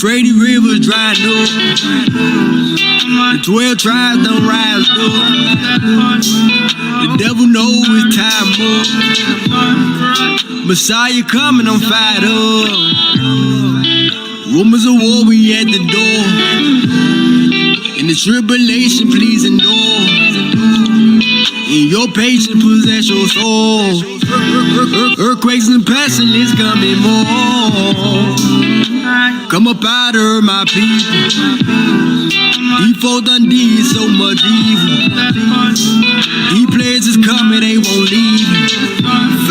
Frady Rivers dry up. The 12 tribes done rise up. The devil knows it's time up. Messiah coming, I'm fired up. Rumors of war, we at the door. In the tribulation, please endure. In your patience, possess your soul. Earthquakes and pestilence coming more. Come up out of my people. These folks done did so much evil. These places coming, they won't leave you.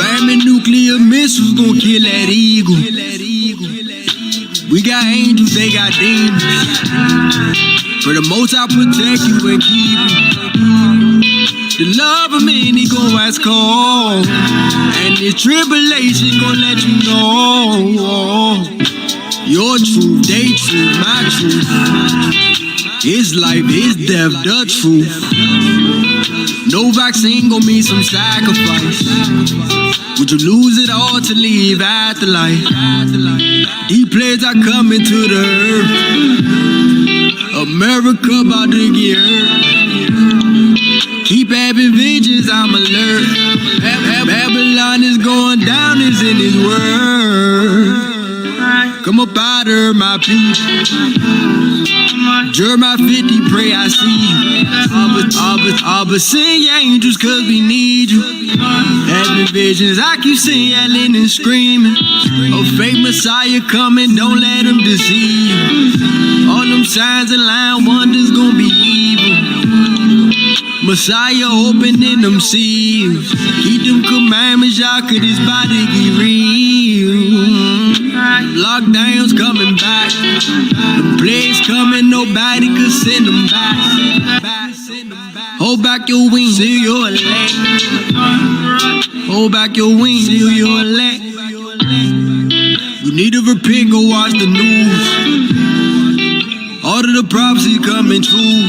Famine, nuclear missiles gon' kill that eagle. We got angels, they got demons. For the most I'll protect you and keep you. The love of many gon' ask cold. And this tribulation gon' let you know. Your truth, they truth, my truth. His life, his death, the truth. No vaccine gon' mean some sacrifice. Would you lose it all to live afterlife? These plagues are coming to the earth. America about to get hurt. Keep having vengeance, I'm alert. Babylon is going down, is in his word. Come up out of my people. Jeremiah 50, pray I see you. But send your angels cause we need you. Having visions, I keep seeing yelling and screaming. A fake Messiah coming, don't let him deceive you. All them signs and lying wonders gonna be evil. Messiah opening them seals. Keep them commandments, y'all, cause this body get real. Lockdowns coming back. The plagues coming, nobody could send them back. Hold back your wings, seal your elect. Hold back your wings, seal your elect. You need to repent, go watch the news. All of the prophecy coming true.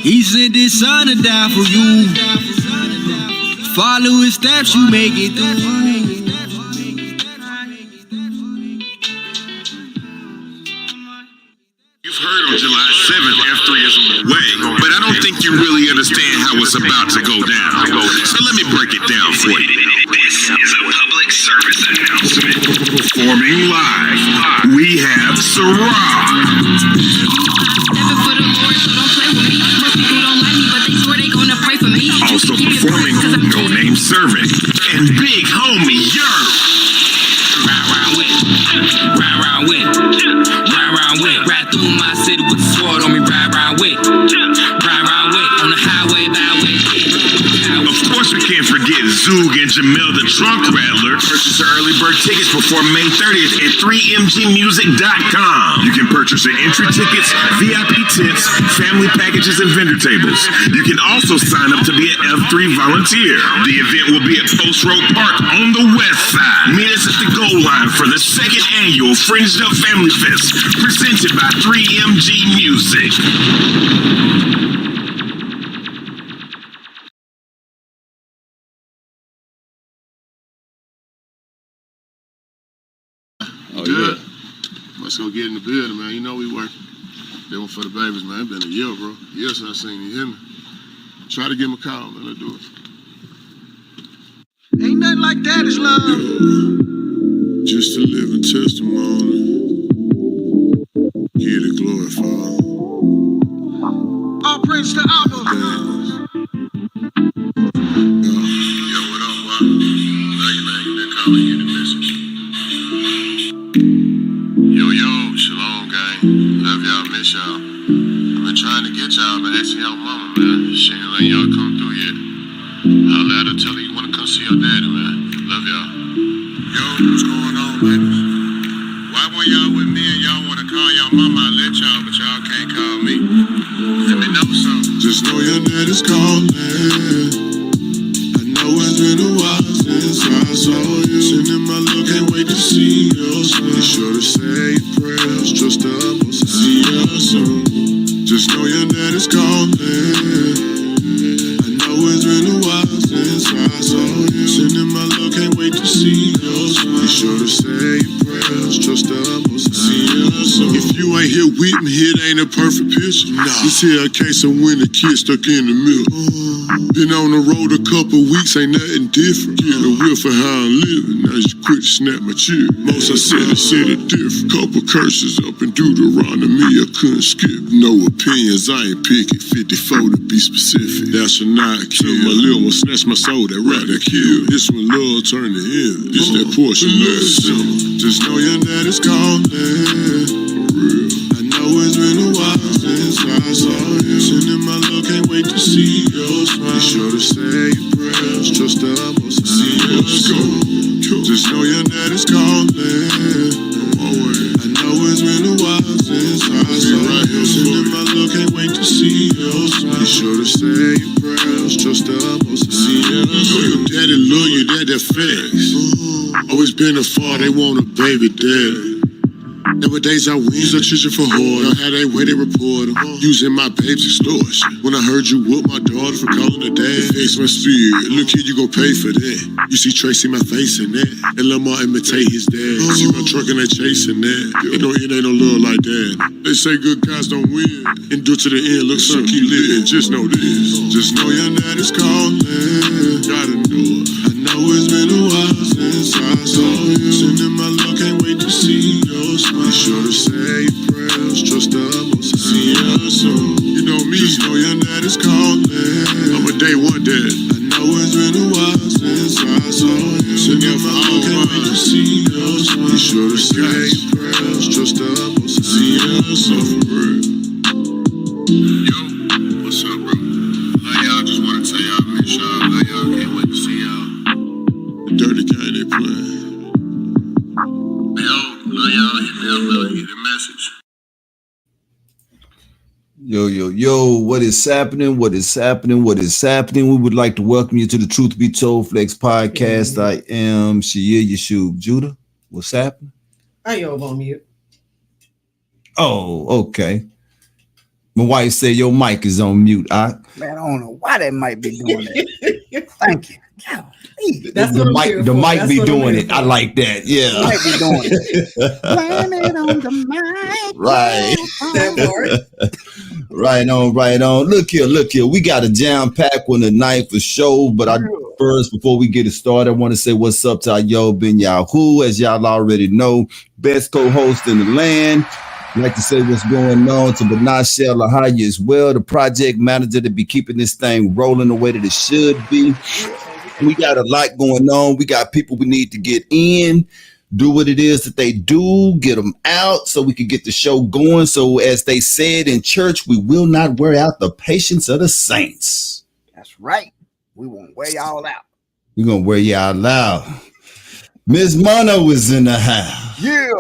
He sent his son to die for you. Follow his steps, you make it through. You've heard on July 7th, F3 is on the way, but I don't think you really understand how it's about to go down. So let me break it down for you. This is a public service announcement. Performing live, we have Sarah. Stepping for the Lord, so don't play with me. Most people don't like me, but they swear they gonna pray for me. Also performing No Name Servant and Big Homie Yerb. Ride with, ride through my city with a sword on me, ride with, on the highway, byway. Of course we can't forget Zoog and Jamel the Trunk Rattler. Purchase your early bird tickets before May 30th at 3mgmusic.com. You can purchase your entry tickets, VIP tents, family packages, and vendor tables. You can also sign up to be an F3 volunteer. The event will be at Post Road Park on the west side. Meet us at the goal line for the second annual Fringed Up Family Fest, presented by 3MG Music. Good. Let's go get in the building, man. You know we working. They one for the babies, man. It's been a year, bro. Years since I seen you. Hear me? Try to give him a call, man. Let's do it. Ain't nothing like daddy's love. Just a living testimony. Give the glory, Father. All praise to Abba. Yo, what up, boy? Love you, man. You been calling you the message. Yo, shalom, gang. Love y'all, miss y'all. I've been trying to get y'all, but asking y'all mama, man. She ain't letting y'all come through yet. I'll let her tell her you want to come see your daddy, man. Love y'all. Yo, what's going on, baby? Why when y'all with me and y'all want to call y'all mama, I let y'all, but y'all can't call me? Let me know something. Just know your daddy's calling. I know it's been a while since I saw you. Sending my love, can't wait to see your smile. Be sure to say your prayers, trust the others, see you soon. Just know your daddy's calling. It's been a while since I saw you. Sending my love, can't wait to see your smile. Be sure to say your prayers, trust the others, see you soon. If you ain't here with me, it ain't a perfect picture. Nah. This here a case of when the kid stuck in the middle. Been on the road a couple weeks, ain't nothing different. Get a whiff for how I'm living, now you quit to snap my chip. Most I said it different. Couple curses up in Deuteronomy, I couldn't skip. No opinions, I ain't picking. 54 to be specific. Thou shalt not kill. My little one snatch my soul, that rather kill. This when love turned to end. This that portion love simple. Just know your daddy's calling. For real. I know it's been a while since I saw you. Sending my love, can't wait to see your smile. Be sure to say your prayers, trust the others, see you soon. Just know your daddy's calling. I know it's been a while since I saw you. Sending my love, can't wait to see your smile. Be sure to say your prayers, trust the others, see you soon. Your daddy love you, that facts. Always been a father, they want a baby daddy. Nowadays I win, use a children for hard. I had a way they report using my babe's extortion. When I heard you whoop my daughter for calling her dad, it fixed my spirit. Look kid, you gon' pay for that. You see Tracy my face in that, and Lamar imitate his dad. See my truck and they chasing that. It ain't no love like that. They say good guys don't win. Endure to the end, look son, keep living. Just know this. Just know your daddy's calling. Gotta know it. I know it's been a while since I saw you. Sending my love, can't wait to see your smile. Be sure to say your prayers, trust the others, see you soon. You know me, just know your daddy's calling. I'm a day one dad. I know it's been a while since I saw you. Sending my love, can't wait to see your smile. Be sure to say your prayers, trust the others, see you soon. Yo, what's up, bro? Love y'all, just wanna tell y'all, miss y'all. Love y'all, can't wait to see y'all. The dirty game they playing. Yo, love y'all, hit me up, love you, the message. Yo, what is happening? What is happening? What is happening? We would like to welcome you to the Truth Be Told Flex podcast. I am Shia Yeshub Judah. What's happening? I over on mute. Oh, okay. My wife said your mic is on mute. Man, I don't know why that might be doing that. Thank you. That's the mic be doing it. I like that. Yeah. The mic be doing it. Blame it on the mic. Right. Right on. Look here. We got a jam-packed one tonight for sure. But first, before we get it started, I want to say what's up to our Yo Ben Yahoo. As y'all already know, best co-host in the land. I'd like to say what's going on to Benashel Lahaya as well, the project manager to be keeping this thing rolling the way that it should be. We got a lot going on. We got people we need to get in, do what it is that they do, get them out so we can get the show going. So as they said in church, we will not wear out the patience of the saints. That's right. We won't wear y'all out. We're going to wear y'all out. Miss Mono was in the house. Yeah.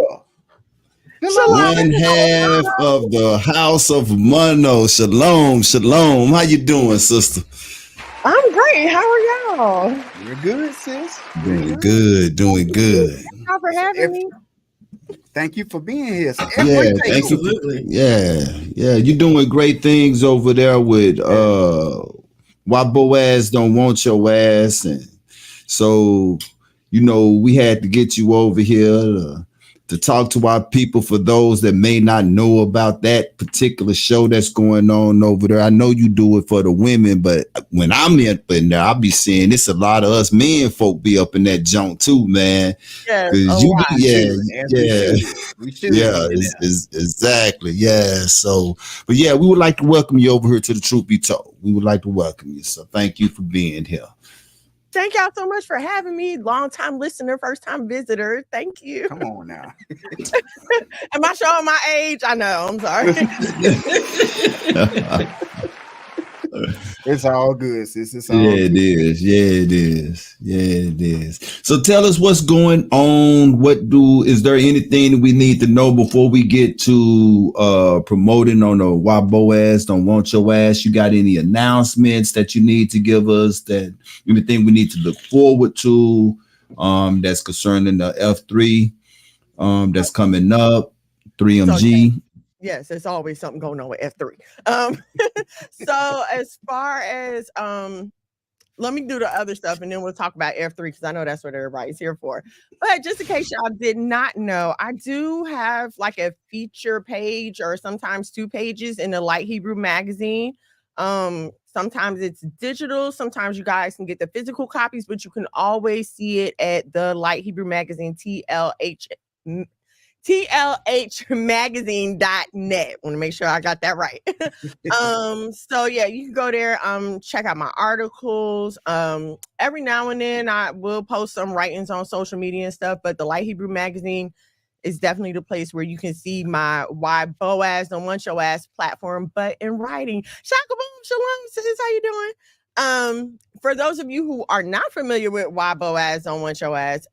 One half of the house of Mono. Shalom. How you doing, sister? I'm great. How are y'all? You're good, sis. Doing good. Thank you for having me. Thank you for being here. So yeah, thank you. Yeah. You're doing great things over there with Why Boaz Don't Want Your Ass. And so, we had to get you over here to to talk to our people for those that may not know about that particular show that's going on over there. I know you do it for the women, but when I'm in there, I'll be seeing it's a lot of us men folk be up in that junk too, man. Yes, Cause a you, lot. We should. yeah, exactly. Yeah. So, but yeah, we would like to welcome you over here to the Truth Be Told. We would like to welcome you. So thank you for being here. Thank y'all so much for having me. Long time listener, first time visitor. Thank you. Come on now. Am I showing my age? I know. I'm sorry. It's all good, sis. It's all It good. is. Yeah, it is. Yeah, it is. So tell us what's going on. Is there anything that we need to know before we get to promoting on the Why Boaz Don't Want Your Ass? You got any announcements that you need to give us, that anything we need to look forward to that's concerning the F3 that's coming up, 3MG? Yes, there's always something going on with F3. So as far as let me do the other stuff and then we'll talk about F3 because I know that's what everybody's here for. But just in case y'all did not know, I do have like a feature page or sometimes 2 pages in the Light Hebrew magazine. Sometimes it's digital, sometimes you guys can get the physical copies, but you can always see it at the Light Hebrew magazine, tlhmagazine.net. Want to make sure I got that right. So yeah, you can go there, check out my articles. Every now and then I will post some writings on social media and stuff, but the Light Hebrew magazine is definitely the place where you can see my Why Boaz Don't Want Your Ass platform, but in writing. Shaka boom, shalom, sis, how you doing? For those of you who are not familiar with Why Boaz Don't Want Your Ass,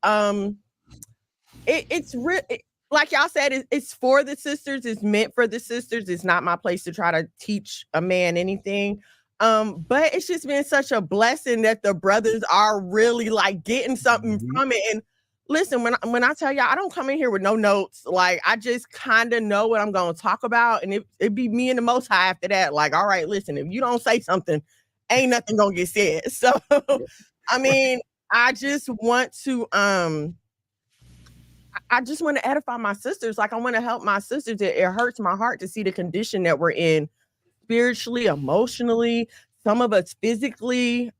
it's real. Like y'all said, it's for the sisters. It's meant for the sisters. It's not my place to try to teach a man anything. But it's just been such a blessing that the brothers are really like getting something from it. And listen, when I tell y'all, I don't come in here with no notes. Like I just kind of know what I'm going to talk about, and it'd be me and the Most High after that. Like, all right, listen, if you don't say something, ain't nothing gonna get said. So, I mean, I just want to I just want to edify my sisters. Like I want to help my sisters. It hurts my heart to see the condition that we're in spiritually, emotionally, some of us physically.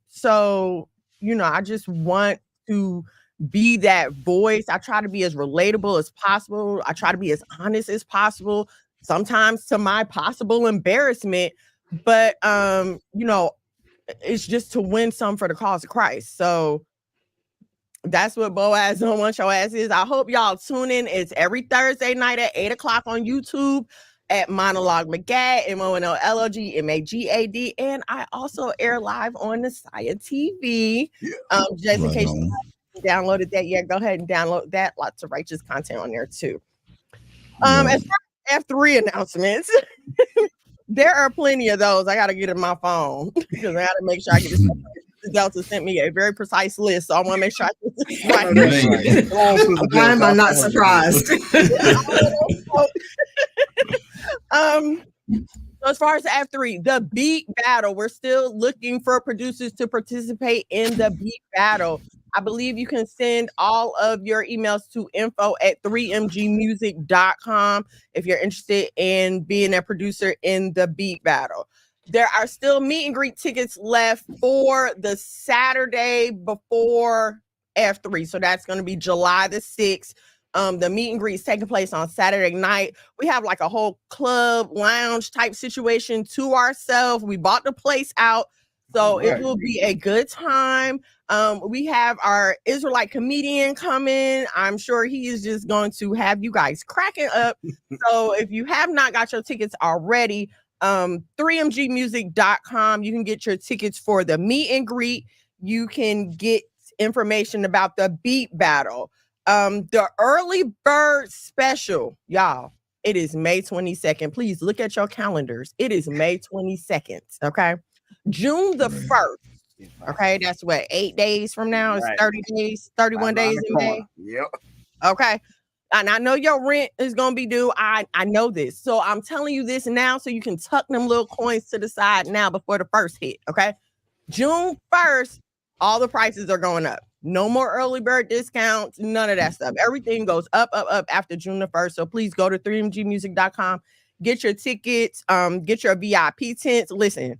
So, I just want to be that voice. I try to be as relatable as possible. I try to be as honest as possible, sometimes to my possible embarrassment. But, it's just to win some for the cause of Christ. So, that's what Boaz Don't Want Your Ass is. I hope y'all tune in. It's every Thursday night at 8:00 on YouTube at Monologue Magad, MONOLOG MAGAD. And I also air live on Messiah TV. Just in case you haven't downloaded that yet, go ahead and download that. Lots of righteous content on there too. As far as F3 announcements, there are plenty of those. I got to get in my phone because I got to make sure I get this. Delta sent me a very precise list, so I want to make sure I get this right. Why am I not surprised? As far as F3, the beat battle, we're still looking for producers to participate in the beat battle. I believe you can send all of your emails to info@3mgmusic.com if you're interested in being a producer in the beat battle. There are still meet and greet tickets left for the Saturday before F3. So that's going to be July the 6th. The meet and greet is taking place on Saturday night. We have like a whole club lounge type situation to ourselves. We bought the place out. So it will be a good time. We have our Israelite comedian coming. I'm sure he is just going to have you guys cracking up. So if you have not got your tickets already, 3mgmusic.com. You can get your tickets for the meet and greet. You can get information about the beat battle. The early bird special, y'all, it is May 22nd. Please look at your calendars. It is May 22nd. Okay. June the 1st. Okay. That's what, 8 days from now? It's 30 days, 31 days in May. Yep. Okay. And I know your rent is going to be due. I know this. So I'm telling you this now so you can tuck them little coins to the side now before the first hit, okay? June 1st, all the prices are going up. No more early bird discounts, none of that stuff. Everything goes up after June the 1st. So please go to 3mgmusic.com, get your tickets, get your VIP tents. Listen,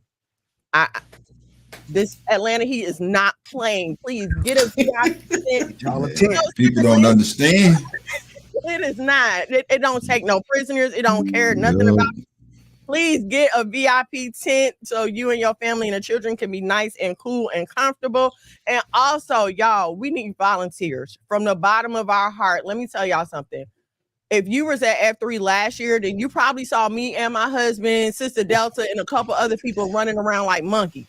this Atlanta Heat is not playing. Please get a VIP tent. People don't understand. It is not. It don't take no prisoners. It don't care nothing about it. Please get a VIP tent so you and your family and the children can be nice and cool and comfortable. And also, y'all, we need volunteers from the bottom of our heart. Let me tell y'all something. If you was at F3 last year, then you probably saw me and my husband, Sister Delta, and a couple other people running around like monkeys.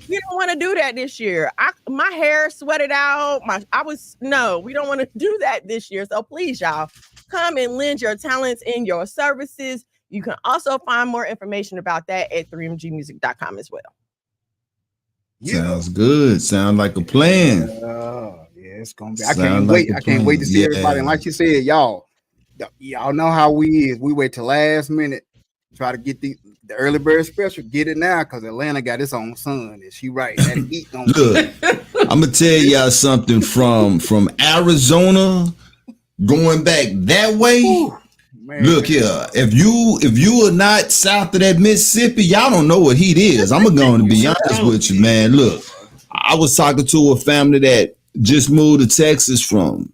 We don't want to do that this year. My hair sweated out. We don't want to do that this year. So please, y'all, come and lend your talents and your services. You can also find more information about that at 3mgmusic.com as well. Sounds good. Sound like a plan. Yeah, it's gonna be. I can't wait to see everybody. And like you said, y'all know how we is. We wait till last minute, try to get the early bird special. Get it now, because Atlanta got its own sun. And she right. That heat don't look. I'm gonna tell y'all something from Arizona going back that way. Ooh. Man. Look here, if you are not south of that Mississippi, y'all don't know what heat is. I'm going to be honest with you, man. Look, I was talking to a family that just moved to Texas from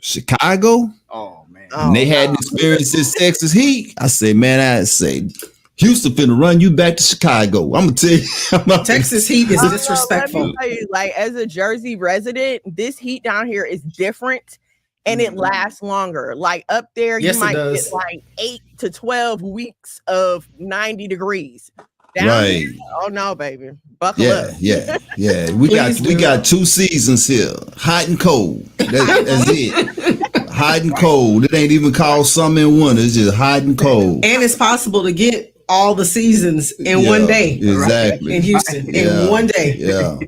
Chicago. Oh man, and they hadn't experienced this Texas heat. I say, Houston finna run you back to Chicago. I'm gonna tell you, Texas heat is disrespectful. Let me tell you, like as a Jersey resident, this heat down here is different. And it lasts longer. Like up there, you might get like 8 to 12 weeks of 90 degrees. Down here, oh no, baby. Buckle up. Yeah. We got 2 seasons here. Hot and cold. That's it. Hot and cold. It ain't even called summer and winter. It's just hot and cold. And it's possible to get all the seasons in one day. Exactly. Right? In Houston. In one day. Yeah.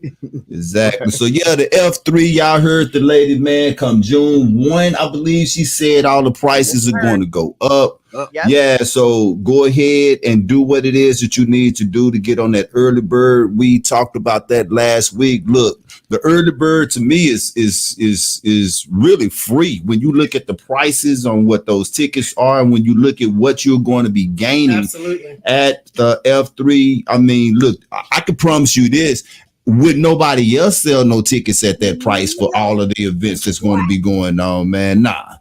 Exactly. So the F3, y'all heard the lady, man, come June 1, I believe she said all the prices are going to go up. Yeah, so go ahead and do what it is that you need to do to get on that early bird. We talked about that last week. Look, the early bird to me is really free when you look at the prices on what those tickets are, and when you look at what you're going to be gaining at the F3. I mean, look, I can promise you this. Would nobody else sell no tickets at that price for all of the events that's going to be going on, man? Nah.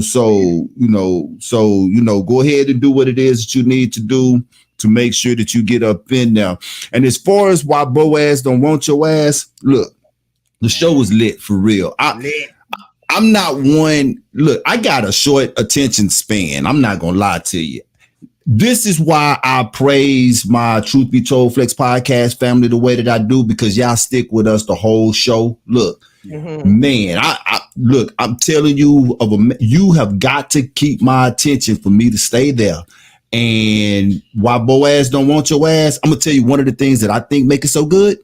So go ahead and do what it is that you need to do to make sure that you get up in there. And as far as why Boaz don't want your ass, look, the show was lit for real. I'm not one. Look, I got a short attention span. I'm not gonna lie to you. This is why I praise my Truth Be Told Flex podcast family the way that I do, because y'all stick with us the whole show. Look, man, I'm telling you, you have got to keep my attention for me to stay there. And why Boaz don't want your ass, I'm gonna tell you one of the things that I think make it so good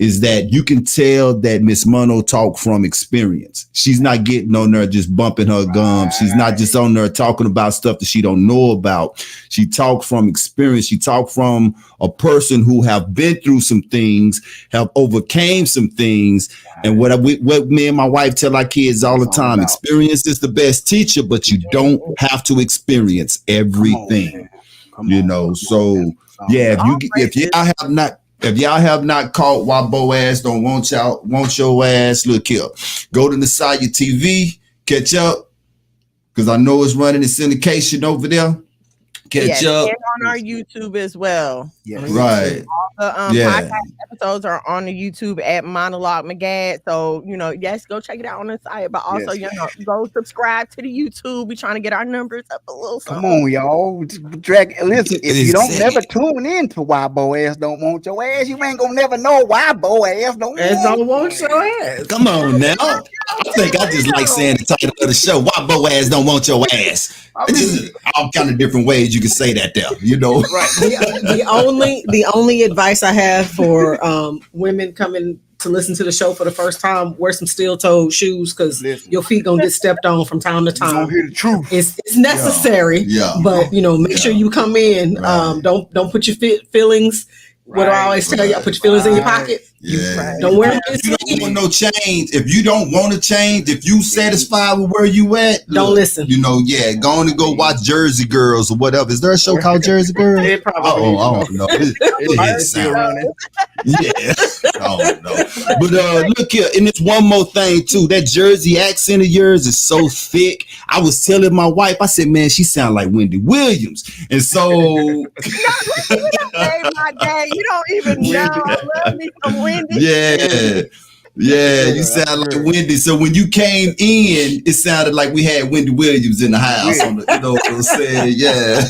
is that you can tell that Miss Mono talk from experience. She's not getting on there just bumping her gums. She's not just on there talking about stuff that she don't know about. She talked from experience. She talked from a person who have been through some things, have overcame some things. And what me and my wife tell our kids all the time, experience is the best teacher, but you don't have to experience everything. So yeah, if y'all have not caught why Boaz don't want your ass, look here. Go to Nasaya TV, catch up, because I know it's running in syndication over there. Catch up. And on our YouTube as well. Right. All the podcast episodes are on the YouTube at Monologue McGad. So, yes, go check it out on the site. But also, go subscribe to the YouTube. We're trying to get our numbers up a little. Come on, y'all. Listen, if you don't never tune in to why Boaz don't want your ass, you ain't gonna never know why Boaz don't want your ass. Come on now. I think I just like saying the title of the show, why Boaz don't want your ass. This is all kind of different ways you can say that there, Right. The only advice I have for women coming to listen to the show for the first time, wear some steel-toed shoes, because your feet gonna get stepped on from time to time. You don't hear the truth. It's necessary, but make sure you come in. Don't put your feelings. What do I always tell you? Put your feelings in your pocket. Yeah. Don't wear if you don't want no change, if you don't want to change, if you satisfied with where you at, don't listen. You know, go on and go watch Jersey Girls or whatever. Is there a show called Jersey Girls? It probably I don't know. It's still running. Yeah. I don't know. But look here, and there's one more thing too. That Jersey accent of yours is so thick. I was telling my wife, I said, man, she sound like Wendy Williams. And so Hey, my day. You don't even know. I love me some Wendy. Yeah, you sound like Wendy. So when you came in, it sounded like we had Wendy Williams in the house. You know what I'm saying? Yeah.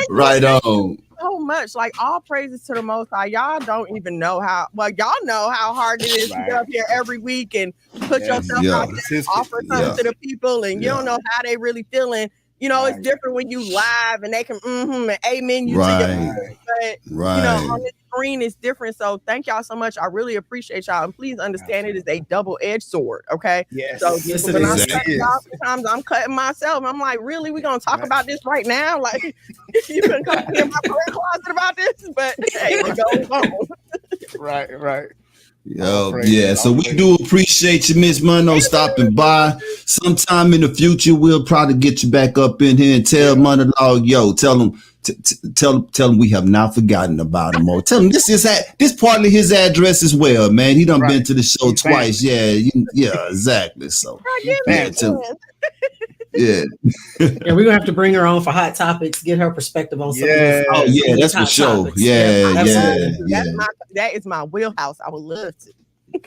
Right on. So much, like all praises to the Most High. Y'all don't even know how. Well, y'all know how hard it is to get up here every week and put yourself out there, offer something to the people, and you don't know how they really feeling. You know, it's different when you live and they can and amen you to your but you know, on the screen it's different. So thank y'all so much. I really appreciate y'all. And please understand it is a double-edged sword. Okay. Yes. So when I'm cutting y'all, sometimes I'm cutting myself. I'm like, really? We're gonna talk about this right now? Like you can come in my prayer closet about this, but hey, it goes on. Right. Yo, yeah, so we do appreciate you, Miss Mono, stopping by. Sometime in the future, we'll probably get you back up in here and tell Monologue, yo, tell him we have not forgotten about him. Or tell him this partly his address as well, man. He done been to the show twice. Yeah, exactly. So yeah. And we're gonna have to bring her on for Hot Topics, get her perspective on some of this. Oh yeah, that's for sure. Topics. That is my wheelhouse. I would love to.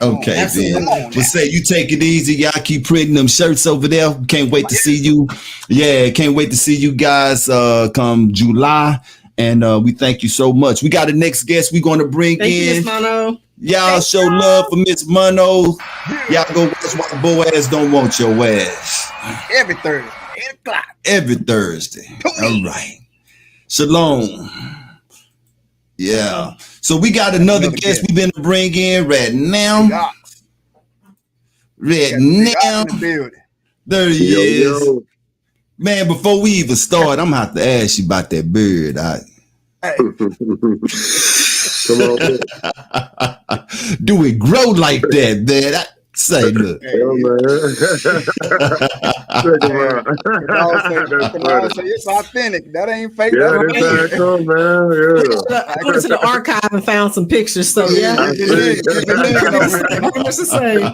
Okay, then. But say you take it easy. Y'all keep printing them shirts over there. Can't wait to see you. Yeah, can't wait to see you guys come July. And we thank you so much. We got a next guest we're going to bring thank in. You, Miss Mono. Y'all show love for Miss Mono. Y'all go watch why Boaz don't want your ass. Every Thursday, 8 o'clock. Every Thursday. All right. Shalom. Yeah. So we got another guest we've been to bring in right now. There he is. Man, before we even start, I'm gonna have to ask you about that beard. Come on. Do it grow like that, man? Say, look. It's authentic. That ain't fake. Yeah, that's how it comes, man. Yeah. I went to the archive and found some pictures. So yeah, pretty consistent, ain't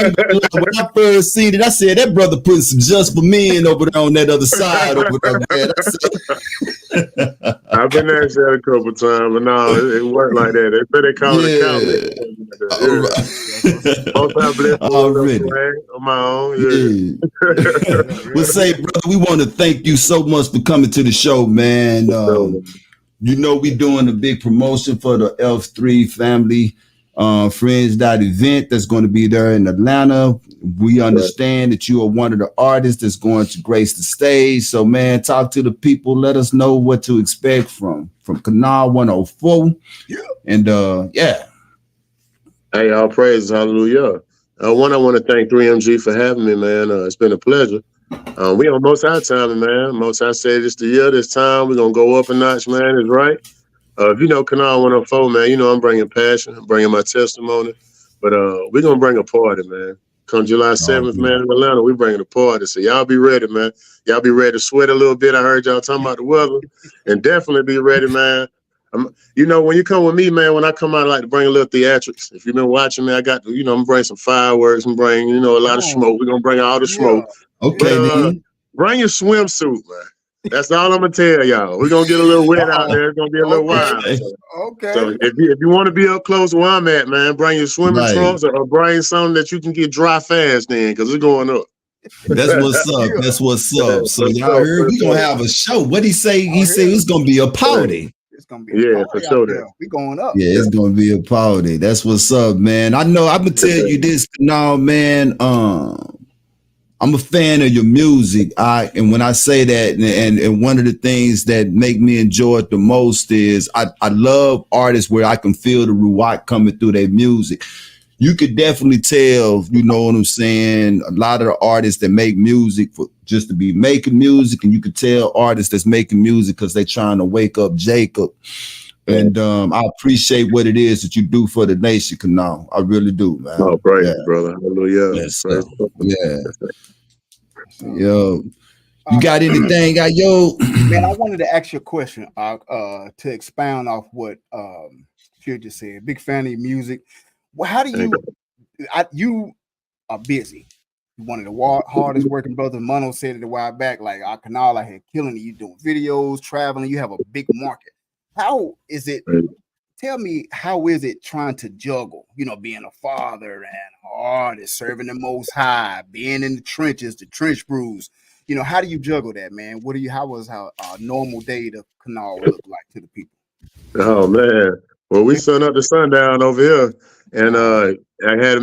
it? When I first seen it, I said that brother put some just for men over there on that other side over there, man. I've been asked that a couple times, but no, it worked like that. They say they call it a already on my own. We'll say, brother, we want to thank you so much for coming to the show, man. You know, we're doing a big promotion for the F3 family friends event that's going to be there in Atlanta. We understand that you are one of the artists that's going to grace the stage. So, man, talk to the people. Let us know what to expect from Canal 104. And Hey, all praises, hallelujah. I want to thank 3MG for having me, man. It's been a pleasure. We on Most High time, man. Most High said this the year, this time. We're going to go up a notch, man. It's right. If you know Canal 104, man, you know I'm bringing passion. I'm bringing my testimony. But we're going to bring a party, man. Come July 7th, man, in Atlanta, we bringing a party. So y'all be ready, man. Y'all be ready to sweat a little bit. I heard y'all talking about the weather. And definitely be ready, man. You know, when you come with me, man, when I come out, I like to bring a little theatrics. If you've been watching me, I got, I'm going to bring some fireworks and bring, a lot of smoke. We're going to bring all the smoke. Okay, bring your swimsuit, man. That's all I'm going to tell y'all. We're going to get a little wet out there. It's going to be a little wild. So if you want to be up close where I'm at, man, bring your swimming trunks or bring something that you can get dry fast in because it's going up. That's what's up. That's what's up. So y'all heard we're going to have a show. What'd he say? He said it's going to be a party. It's gonna be for sure. We going up. Yeah, it's gonna be a party. That's what's up, man. I know. I'm gonna tell you this now, man. I'm a fan of your music. And when I say that, and one of the things that make me enjoy it the most is I love artists where I can feel the ruach coming through their music. You could definitely tell, you know what I'm saying, a lot of the artists that make music for just to be making music, and you could tell artists that's making music because they're trying to wake up Jacob. And I appreciate what it is that you do for the nation, Kanal. I really do, man. Oh, praise brother. Hallelujah. Yes, Praise Yo. You got anything, yo? Man, I wanted to ask you a question to expound off what Q just said. Big fan of your music. Well, how do you are busy. You're one of the hardest working brothers. Mono said it a while back, like Kanal out here killing it. You doing videos, traveling, you have a big market. How is it? Tell me, how is it trying to juggle, being a father and an artist, serving the Most High, being in the trenches, the trench brews? How do you juggle that, man? How a normal day to Kanal look like to the people? Oh man. Well, we sun up to sundown over here. And I had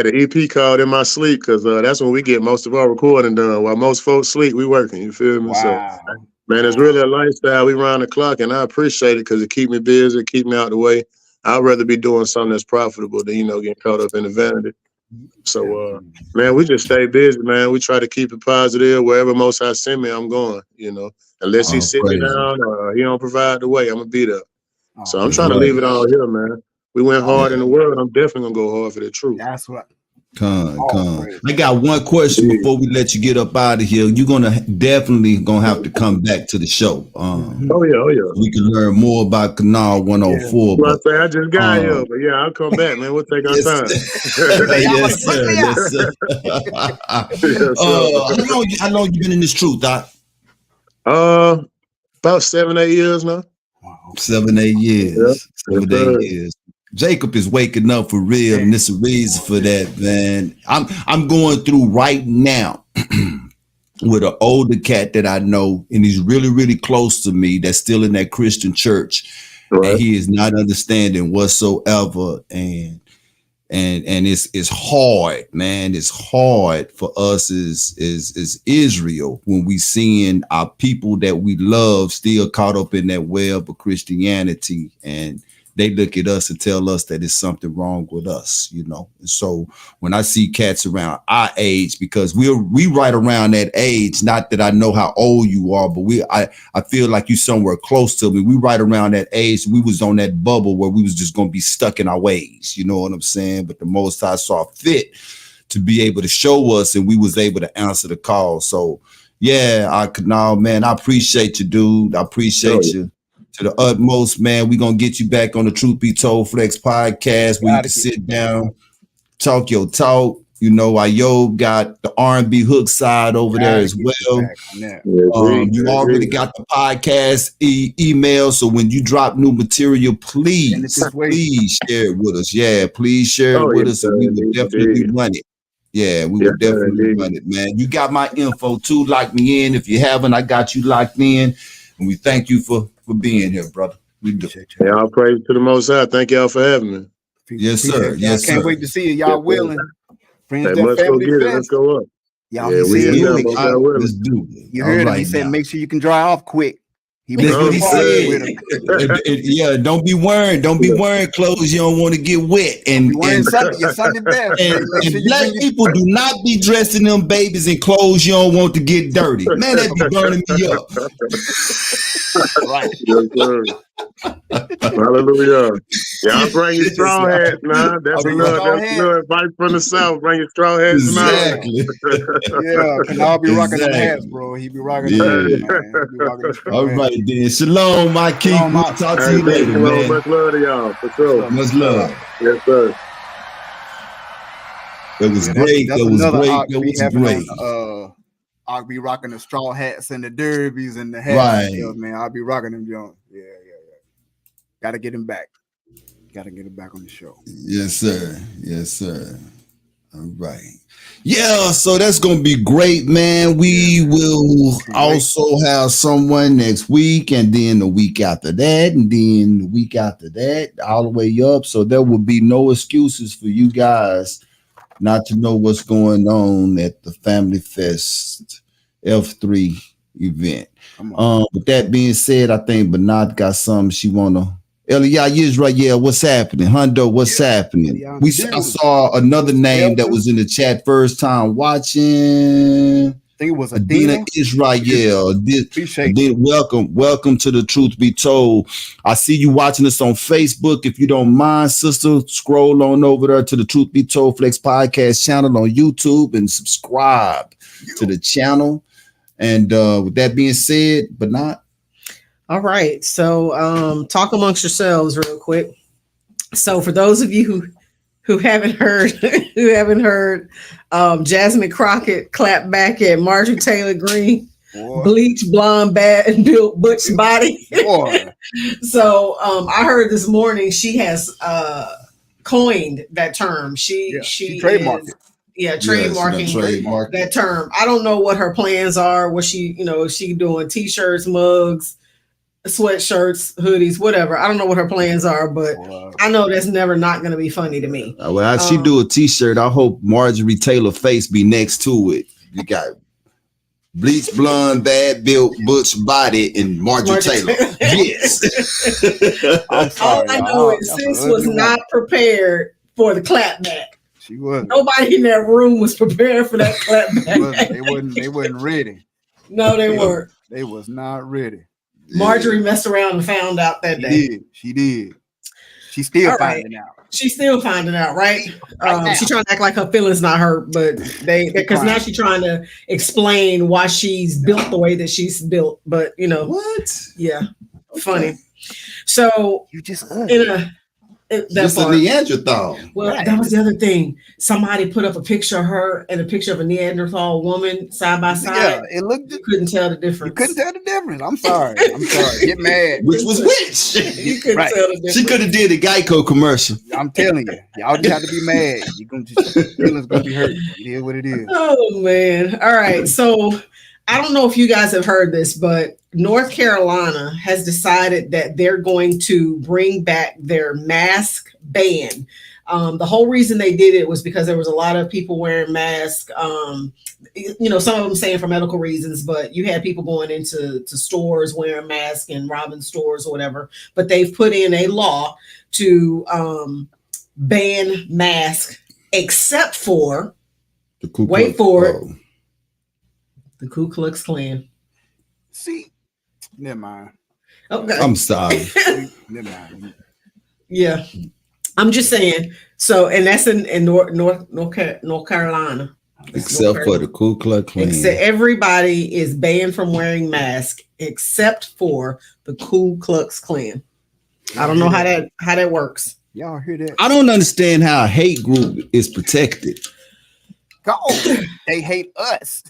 an EP called in my sleep because that's when we get most of our recording done. While most folks sleep, we working. You feel me? Wow. So, man, it's really a lifestyle. We round the clock, and I appreciate it because it keep me busy, keep me out the way. I'd rather be doing something that's profitable than getting caught up in the vanity. So, man, we just stay busy, man. We try to keep it positive. Wherever Most High send me, I'm going. Unless he sit me down or he don't provide the way, I'm gonna be there. So I'm trying to leave it all here, man. We went hard in the world. I'm definitely gonna go hard for the truth. That's what. Come. I got one question before we let you get up out of here. You're definitely gonna have to come back to the show. Oh yeah. We can learn more about Kanal 104. Well, I just got here, but yeah, I'll come back, man. We'll take our time. Yes, sir. How long you been in this truth, Doc? About 7-8 years now. 7-8 years. Yeah. 7-8 years. Jacob is waking up for real, and there's a reason for that, man. I'm going through right now with an older cat that I know, and he's really, really close to me. That's still in that Christian church, and he is not understanding whatsoever. And it's hard, man. It's hard for us as Israel when we seeing our people that we love still caught up in that web of Christianity, and they look at us and tell us that it's something wrong with us, And so when I see cats around our age, because we right around that age, not that I know how old you are, but I feel like you somewhere close to me. We right around that age. We was on that bubble where we was just gonna be stuck in our ways. You know what I'm saying? But the Most High saw fit to be able to show us, and we was able to answer the call. So yeah, Kanal, man, I appreciate you, dude. I appreciate you. To the utmost, man. We're gonna get you back on the Truth Be Told Flex podcast where you can sit down, talk your talk. Ayo got the R&B hook side over there as well. You already got the podcast email, so when you drop new material, please share it with us. Yeah, please share it with us, and we will definitely run it. Yeah, we will definitely run it, man. You got my info too. Lock me in. If you haven't, I got you locked in. And we thank you for being here, brother. We do. Yeah, all praise to the Most High. Thank y'all for having me. Yes, sir. Yes, can't wait to see you. Y'all willing. Friends, let's go get it. Let's go up. Y'all let's do it. You heard him. He said, make sure you can dry off quick. That's what he said. Yeah, don't be wearing clothes you don't want to get wet. And your Sunday best. And black people do not be dressing them babies in clothes you don't want to get dirty. Man, that be burning me up. Right. Yes, sir. Hallelujah. Yeah, I'll bring you straw hats, man. That's another advice from the South. Bring your straw hats, exactly. Yeah, Kanal be rocking them hats, bro. He be rocking them hats, man. All right, then. Shalom, my king. We'll talk to you later, man. Much love to y'all, for sure. Much love. Yes, sir. It was great. It was great. I'll be rocking the straw hats and the derbies and the hats. Right. Man, I'll be rocking them, Jones. Yeah. Gotta get him back. Gotta get him back on the show. Yes, sir. Yes, sir. All right. Yeah, so that's gonna be great, man. We will also have someone next week, and then the week after that, and then the week after that, all the way up. So there will be no excuses for you guys not to know what's going on at the Family Fest F3 event. With that being said, I think Bernard got something she wanna. Elia is right. Yeah, what's happening? Hundo, what's happening? I saw another name that was in the chat first time watching. think it was Adina Israel. Then welcome to the Truth Be Told. I see you watching us on Facebook. If you don't mind, sister, scroll on over there to the Truth Be Told Flex podcast channel on YouTube and subscribe to the channel. And with that being said, but not. All right. So talk amongst yourselves real quick. So for those of you who haven't heard, Jasmine Crockett clapped back at Marjorie Taylor Greene, bleach blonde, bad and built butch body. So I heard this morning she has coined that term. She trademarked it. Yeah, trademarking that term. I don't know what her plans are. What is she doing? T-shirts, mugs, sweatshirts, hoodies, whatever. I don't know what her plans are, but I know that's never not going to be funny to me. Well, she do a T-shirt. I hope Marjorie Taylor face be next to it. You got bleach blonde, bad built, butch body, and Marjorie Taylor. Yes. All I know is sis was not prepared for the clapback. She was. Nobody in that room was prepared for that clapback. They wasn't ready. No, they weren't. They was not ready. Marjorie messed around and found out that day. She did. She's still finding out. She's still finding out, right? She's trying to act like her feelings not hurt, but because now she's trying to explain why she's built the way that she's built. But what? Yeah, funny. So you just just a Neanderthal. Well, that was the other thing. Somebody put up a picture of her and a picture of a Neanderthal woman side by side. Yeah, it looked. You couldn't tell the difference. You couldn't tell the difference. I'm sorry. Get mad. Which was which? You couldn't tell the difference. She could have did a Geico commercial. I'm telling you, y'all just have to be mad. You're gonna feelings gonna be hurt. It is what it is. Oh man! All right, so I don't know if you guys have heard this, but North Carolina has decided that they're going to bring back their mask ban. The whole reason they did it was because there was a lot of people wearing masks. Some of them saying for medical reasons, but you had people going into stores wearing masks and robbing stores or whatever. But they've put in a law to ban masks except for, the Ku Klux Klan. See, never mind. Okay. I'm sorry. Never mind. Yeah, I'm just saying. So, and that's in North Carolina. Except for the Ku Klux Klan. Except everybody is banned from wearing masks except for the Ku Klux Klan. I don't know how that works. Y'all hear that? I don't understand how a hate group is protected. They hate us.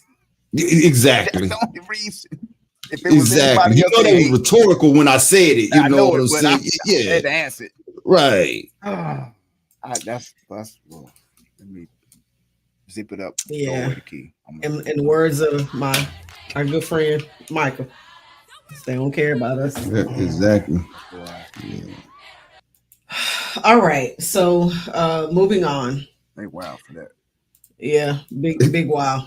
Exactly. That's the only reason. If it was exactly. That was rhetorical when I said it. You know what I'm saying? I had to answer it. Right. That's well, let me zip it up. Yeah. The key. In the words of our good friend Michael, they don't care about us. Yeah, exactly. Yeah. All right. So moving on. They wow for that. Yeah, big wow.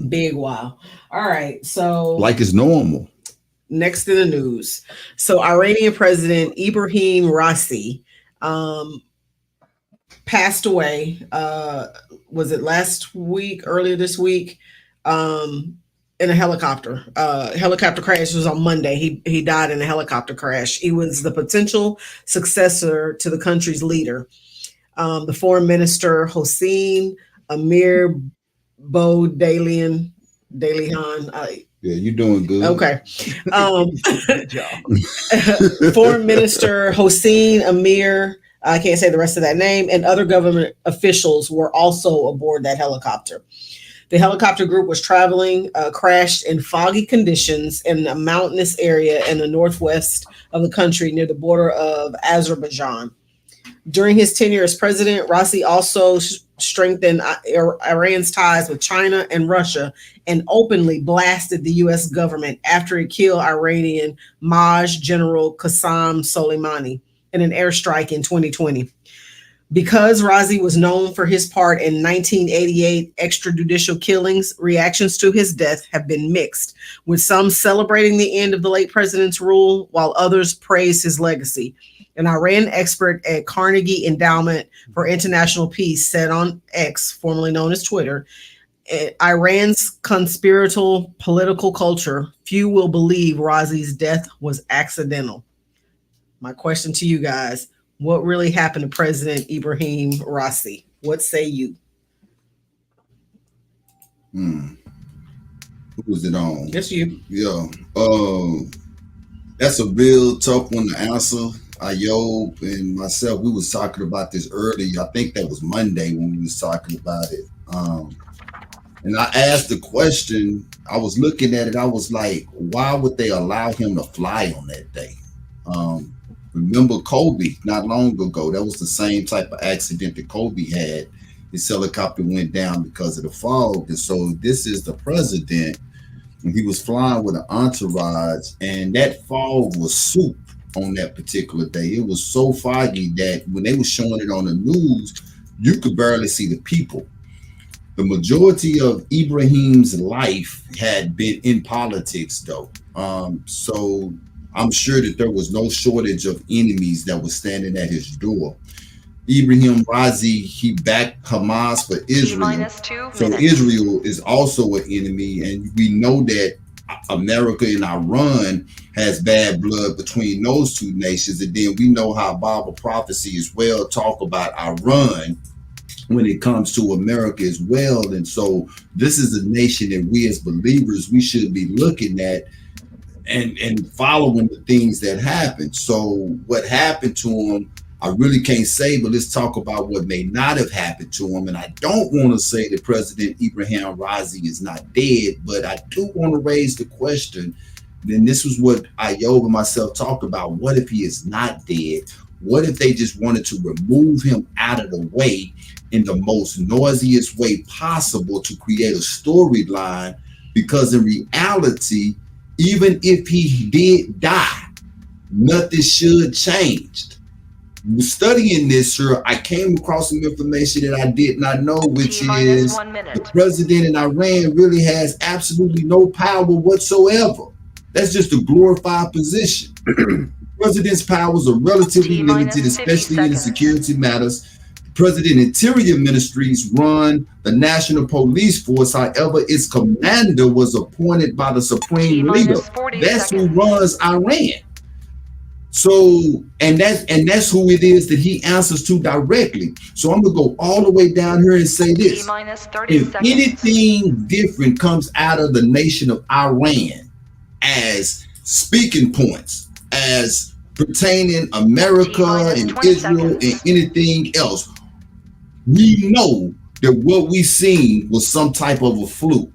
Big wow. All right. So like it's normal. Next in the news. So Iranian President Ibrahim Raisi passed away. Was it last week, earlier this week? In a helicopter. Helicopter crash was on Monday. He died in a helicopter crash. He was the potential successor to the country's leader. The foreign minister Hossein Amir Dalihan. Yeah, you're doing good. Okay. Foreign Minister Hossein Amir, I can't say the rest of that name, and other government officials were also aboard that helicopter. The helicopter group was traveling, crashed in foggy conditions in a mountainous area in the northwest of the country near the border of Azerbaijan. During his tenure as president, Raisi also strengthened Iran's ties with China and Russia and openly blasted the U.S. government after he killed Iranian Maj General Qasem Soleimani in an airstrike in 2020. Because Raisi was known for his part in 1988 extrajudicial killings, reactions to his death have been mixed, with some celebrating the end of the late president's rule, while others praise his legacy. An Iran expert at Carnegie Endowment for International Peace said on X, formerly known as Twitter, Iran's conspiratorial political culture, few will believe Razi's death was accidental. My question to you guys, what really happened to President Ibrahim Raisi? What say you? Who was it on? It's you. Yeah. That's a real tough one to answer. Ayob and myself, we was talking about this earlier. I think that was Monday when we was talking about it. And I asked the question, I was looking at it, I was like, why would they allow him to fly on that day? Remember Kobe not long ago, that was the same type of accident that Kobe had. His helicopter went down because of the fog. And so this is the president, and he was flying with an entourage, and that fog was soup on that particular day. It was so foggy that when they were showing it on the news, you could barely see the people. The majority of Ibrahim's life had been in politics, though. So I'm sure that there was no shortage of enemies that were standing at his door. Ibrahim Razi, he backed Hamas for Israel. So Israel is also an enemy, and we know that America and Iran has bad blood between those two nations. And then we know how Bible prophecy as well talk about Iran when it comes to America as well. And so this is a nation that we as believers, we should be looking at and following the things that happened. So what happened to him, I really can't say, but let's talk about what may not have happened to him. And I don't want to say that President Ibrahim Razi is not dead, but I do want to raise the question. Then this was what Ayob and myself talked about. What if he is not dead? What if they just wanted to remove him out of the way in the most noisiest way possible to create a storyline? Because in reality, even if he did die, nothing should change. Studying this, sir, I came across some information that I did not know, which is the president in Iran really has absolutely no power whatsoever. That's just a glorified position. President's powers are relatively limited, especially in security matters. President Interior Ministries run the National Police Force. However, its commander was appointed by the Supreme Leader. That's who runs Iran. So, and that's who it is that he answers to directly. So I'm gonna go all the way down here and say this: if anything different comes out of the nation of Iran as speaking points, as pertaining America and Israel and anything else, we know that what we seen was some type of a fluke.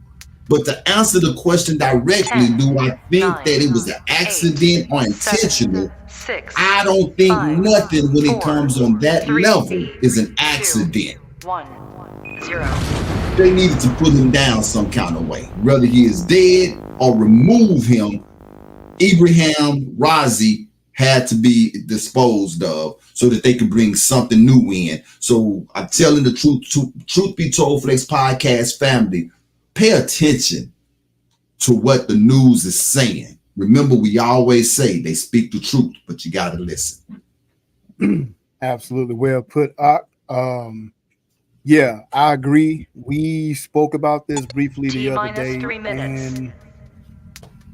But to answer the question directly, do I think that it was an accident or intentional? I don't think nothing when it comes on that level is an accident. 1, 0. They needed to put him down some kind of way, whether he is dead or remove him. Ibrahim Razi had to be disposed of so that they could bring something new in. So I'm telling the truth be told, Flex Podcast family, pay attention to what the news is saying. Remember, we always say they speak the truth, but you got to listen. Absolutely well put, Ak. Yeah, I agree. We spoke about this briefly the other day, and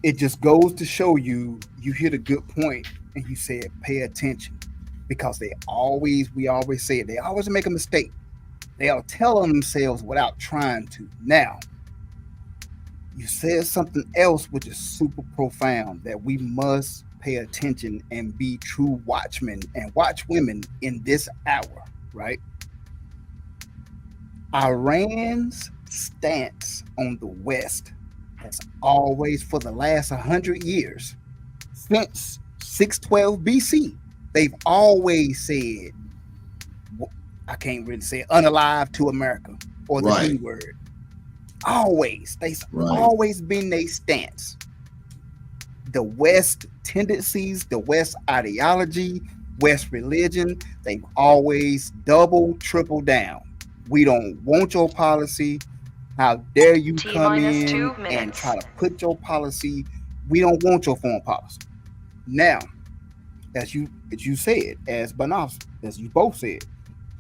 it just goes to show you hit a good point, and you said pay attention, because we always say it. They always make a mistake. They are telling themselves without trying to. Now, you said something else which is super profound, that we must pay attention and be true watchmen and watch women in this hour, right? Iran's stance on the West has always, for the last 100 years, since 612 BC, they've always said, I can't really say unalive to America, or the B word. Always. Always been their stance. The West tendencies, the West ideology, West religion, they've always double, triple down. We don't want your policy. How dare you come in and try to put your policy? We don't want your foreign policy. Now, as you said, as Banaf, as you both said,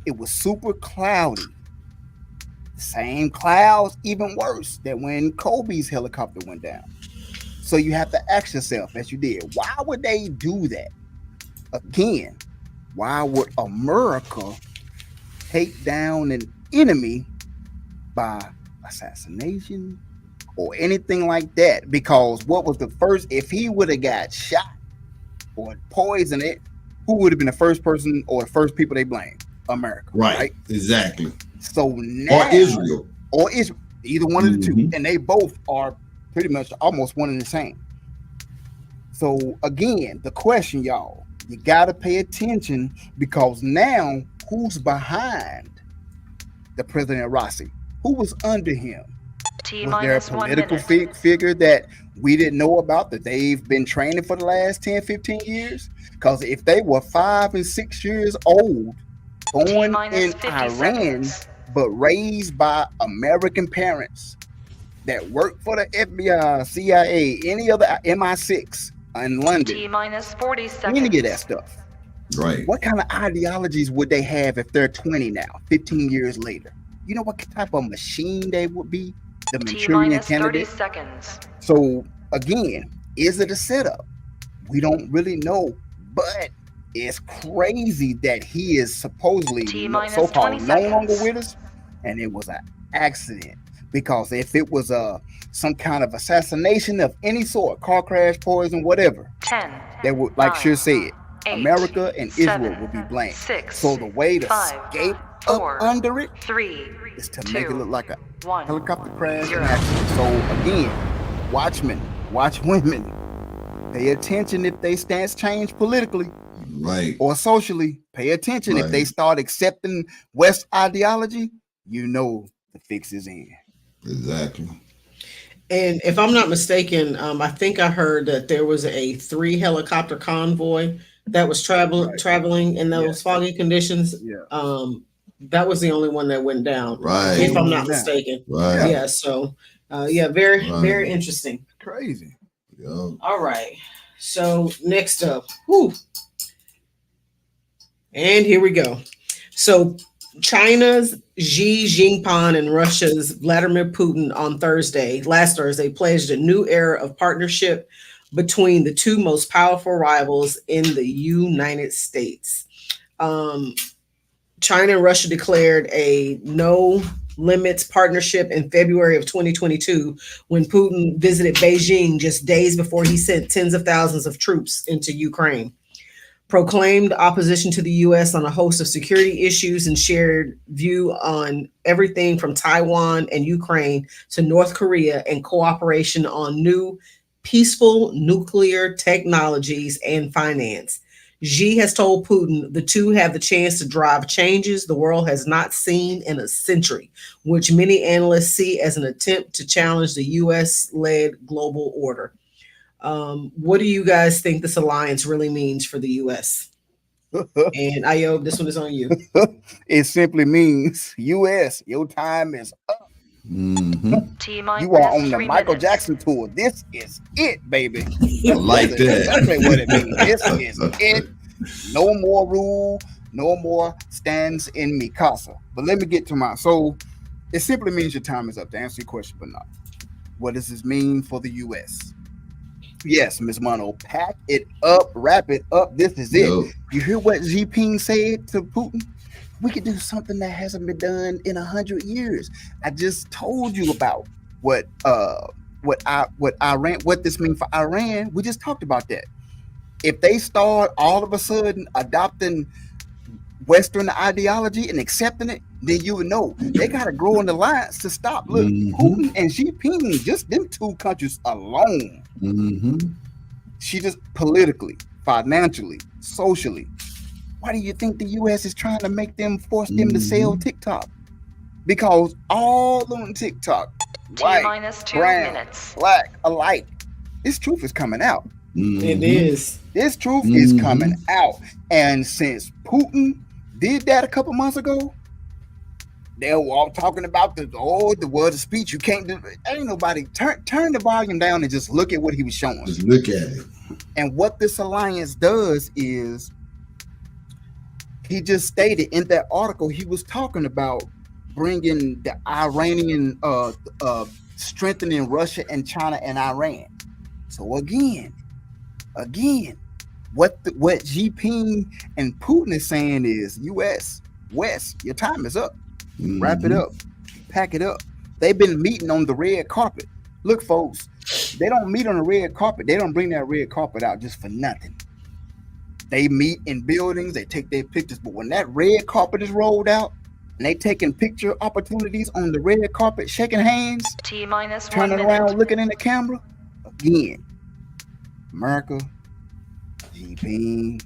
it was super cloudy Same clouds, even worse than when Kobe's helicopter went down. So you have to ask yourself, as you did, why would they do that? Again, why would America take down an enemy by assassination or anything like that? Because what was the first, if he would have got shot or poisoned it, who would have been the first person or the first people they blamed? America. Right? Exactly. So now, or Israel, either one of the two, and they both are pretty much almost one and the same. So again, the question, y'all, you gotta pay attention, because now who's behind the President Rossi? Who was under him? Was there a political figure that we didn't know about that they've been training for the last 10, 15 years? Because if they were 5 and 6 years old, born in Iran, but raised by American parents that work for the FBI, CIA, any other MI6 in London, T-minus 40 seconds. any of that stuff. Right. What kind of ideologies would they have if they're 20 now, 15 years later? You know what type of machine they would be? The Manchurian candidate. 30 seconds. So again, is it a setup? We don't really know, but it's crazy that he is supposedly so-called no longer with us, and it was an accident. Because if it was some kind of assassination of any sort, car crash, poison, whatever, 10, they would, like Shir said, 8, America and 7, Israel would be blamed. 6, so the way to 5, escape 4, up under it 3, is to 2, make it look like a 1, helicopter crash. 0. So again, watchmen, watch women, pay attention if they stance change politically, right, or socially. Pay attention if they start accepting West ideology. You know the fix is in. Exactly. And if I'm not mistaken, I think I heard that there was a 3 helicopter convoy that was traveling in those foggy conditions. That was the only one that went down. Right. If I'm not mistaken. Right. Yeah. So, very interesting. Crazy. Yeah. All right. So next up, and here we go. So China's Xi Jinping and Russia's Vladimir Putin last Thursday, pledged a new era of partnership between the two most powerful rivals in the United States. China and Russia declared a no limits partnership in February of 2022 when Putin visited Beijing just days before he sent tens of thousands of troops into Ukraine. Proclaimed opposition to the U.S. on a host of security issues and shared view on everything from Taiwan and Ukraine to North Korea, and cooperation on new peaceful nuclear technologies and finance. Xi has told Putin the two have the chance to drive changes the world has not seen in a century, which many analysts see as an attempt to challenge the U.S.-led global order. What do you guys think this alliance really means for the U.S.? And Ayob, this one is on you. It simply means U.S., your time is up. T-minus you are on the 3 Michael minutes. Jackson tour. This is it, baby. I like that. That's what it means. This is it. No more rule, no more stands in mi casa. But let me get to my. So it simply means your time is up, to answer your question, but not. What does this mean for the U.S.? Yes, Ms. Mono, pack it up, wrap it up. This is it. You hear what Xi Jinping said to Putin? We could do something that hasn't been done in 100 years. I just told you about what Iran, what this means for Iran. We just talked about that. If they start all of a sudden adopting Western ideology and accepting it, then you would know they got to grow an alliance to stop. Look, Putin and Xi Jinping, just them two countries alone. She just politically, financially, socially. Why do you think the U.S. is trying to make them, force them to sell TikTok? Because all on TikTok, white, brown, black, alike, this truth is coming out. It is. This truth is coming out. And since Putin did that a couple months ago, they were all talking about the word of speech. You can't do it. Ain't nobody turn the volume down and just look at what he was showing. Just look at it. And what this alliance does is, he just stated in that article, he was talking about bringing the Iranian, strengthening Russia and China and Iran. So again, what Xi Jinping and Putin is saying is, U.S. West, your time is up. Wrap it up, pack it up. They've been meeting on the red carpet. Look, folks, they don't meet on the red carpet. They don't bring that red carpet out just for nothing. They meet in buildings, they take their pictures, but when that red carpet is rolled out and they taking picture opportunities on the red carpet, shaking hands, turning around, looking in the camera, again, America, Xi Jinping,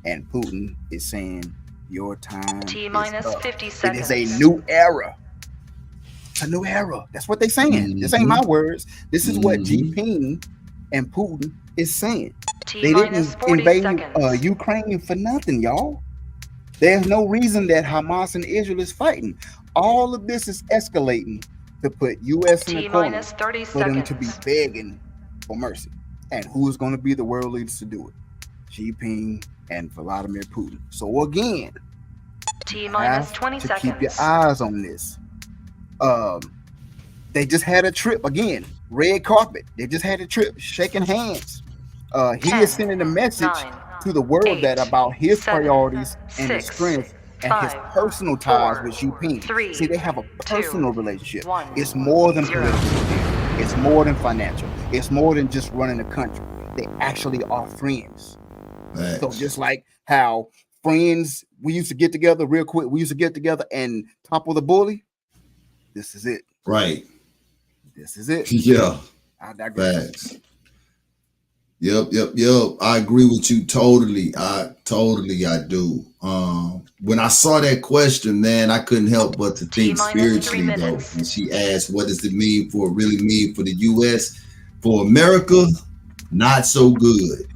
and Putin is saying your time is up. 50 seconds. It is a new era. It's a new era. That's what they're saying. This ain't my words. This is what Xi Jinping and Putin is saying. They didn't invade Ukraine for nothing, y'all. There's no reason that Hamas and Israel is fighting. All of this is escalating to put U.S. in the corner for them to be begging for mercy. And who's going to be the world leaders to do it? Xi Jinping and Vladimir Putin. So again, T-minus 20 to seconds. keep your eyes on this. They just had a trip again, red carpet. They just had a trip, shaking hands. He is sending a message to the world that about his priorities and his strength and his personal ties with Xi Jinping. See, they have a personal relationship. It's more than political. It's more than financial. It's more than just running a country. They actually are friends. So just like how friends, we used to get together real quick. We used to get together and topple the bully. This is it. Right. This is it. Yeah. I digress. Facts. Yep. I agree with you totally. I do. When I saw that question, man, I couldn't help but to think spiritually though. And she asked, what does it really mean for the US? For America, not so good.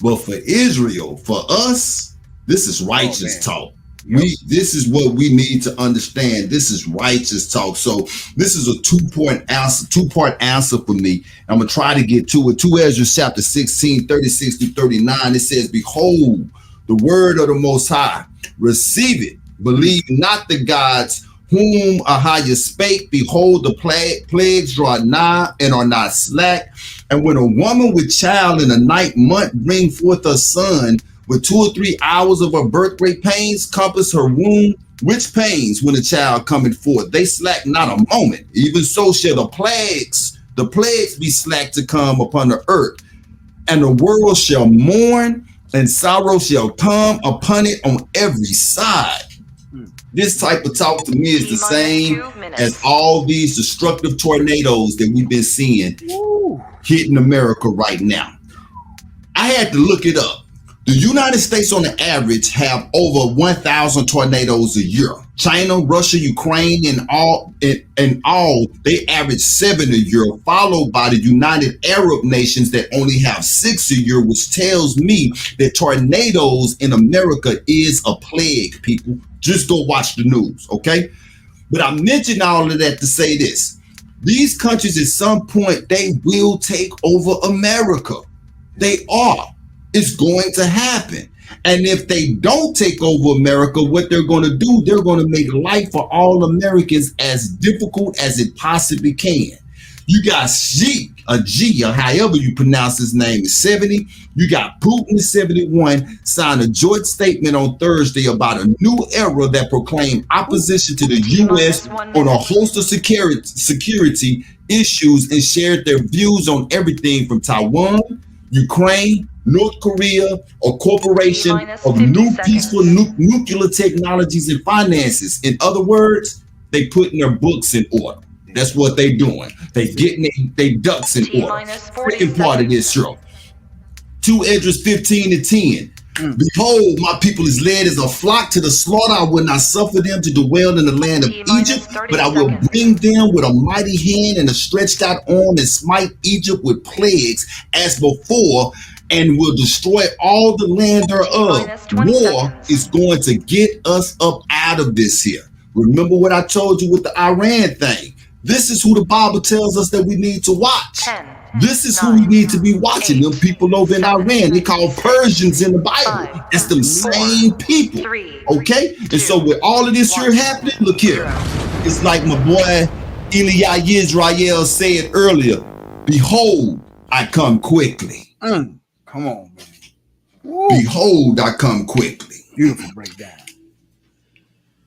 But for Israel, for us, this is righteous talk. This is what we need to understand. This is righteous talk. So this is a two-part answer for me. I'm gonna try to get to it. 2 Ezra chapter 16, 36 through 39. It says, behold, the word of the Most High, receive it. Believe not the gods whom Ahijah spake. Behold, the plagues draw nigh and are not slack. And when a woman with child in the ninth month bring forth a son, with 2 or 3 hours of her birth rate pains compass her womb, which pains when the child cometh forth? They slack not a moment. Even so shall the plagues be slack to come upon the earth. And the world shall mourn, and sorrow shall come upon it on every side. This type of talk to me is the same as all these destructive tornadoes that we've been seeing hitting America right now. I had to look it up. The United States on the average have over 1,000 tornadoes a year. China, Russia, Ukraine, and all, they average 7 a year, followed by the United Arab nations that only have 6 a year, which tells me that tornadoes in America is a plague, people. Just go watch the news, okay? But I mentioned all of that to say this. These countries at some point, they will take over America. They are. It's going to happen. And if they don't take over America, what they're going to do, they're going to make life for all Americans as difficult as it possibly can. You got Xi, or however you pronounce his name, is 70. You got Putin, 71, signed a joint statement on Thursday about a new era that proclaimed opposition to the U.S. on a host of security issues and shared their views on everything from Taiwan, Ukraine, North Korea, a corporation of new peaceful nuclear technologies and finances. In other words, they putting their books in order. That's what they doing. They getting they ducks in order. Freaking part of this show. 2 Esdras 15 and 10. Behold, my people is led as a flock to the slaughter. I will not suffer them to dwell in the land of Egypt, but I will bring them with a mighty hand and a stretched out arm and smite Egypt with plagues as before, and will destroy all the land thereof. War is going to get us up out of this here. Remember what I told you with the Iran thing. This is who the Bible tells us that we need to watch. This is who we need to be watching. Them people over in Iran, they call Persians in the Bible. That's them same people. Okay? And so with all of this here happening, look here. It's like my boy Elia Yisrael said earlier, behold, I come quickly. Come on, man. Woo. Behold, I come quickly. Beautiful breakdown.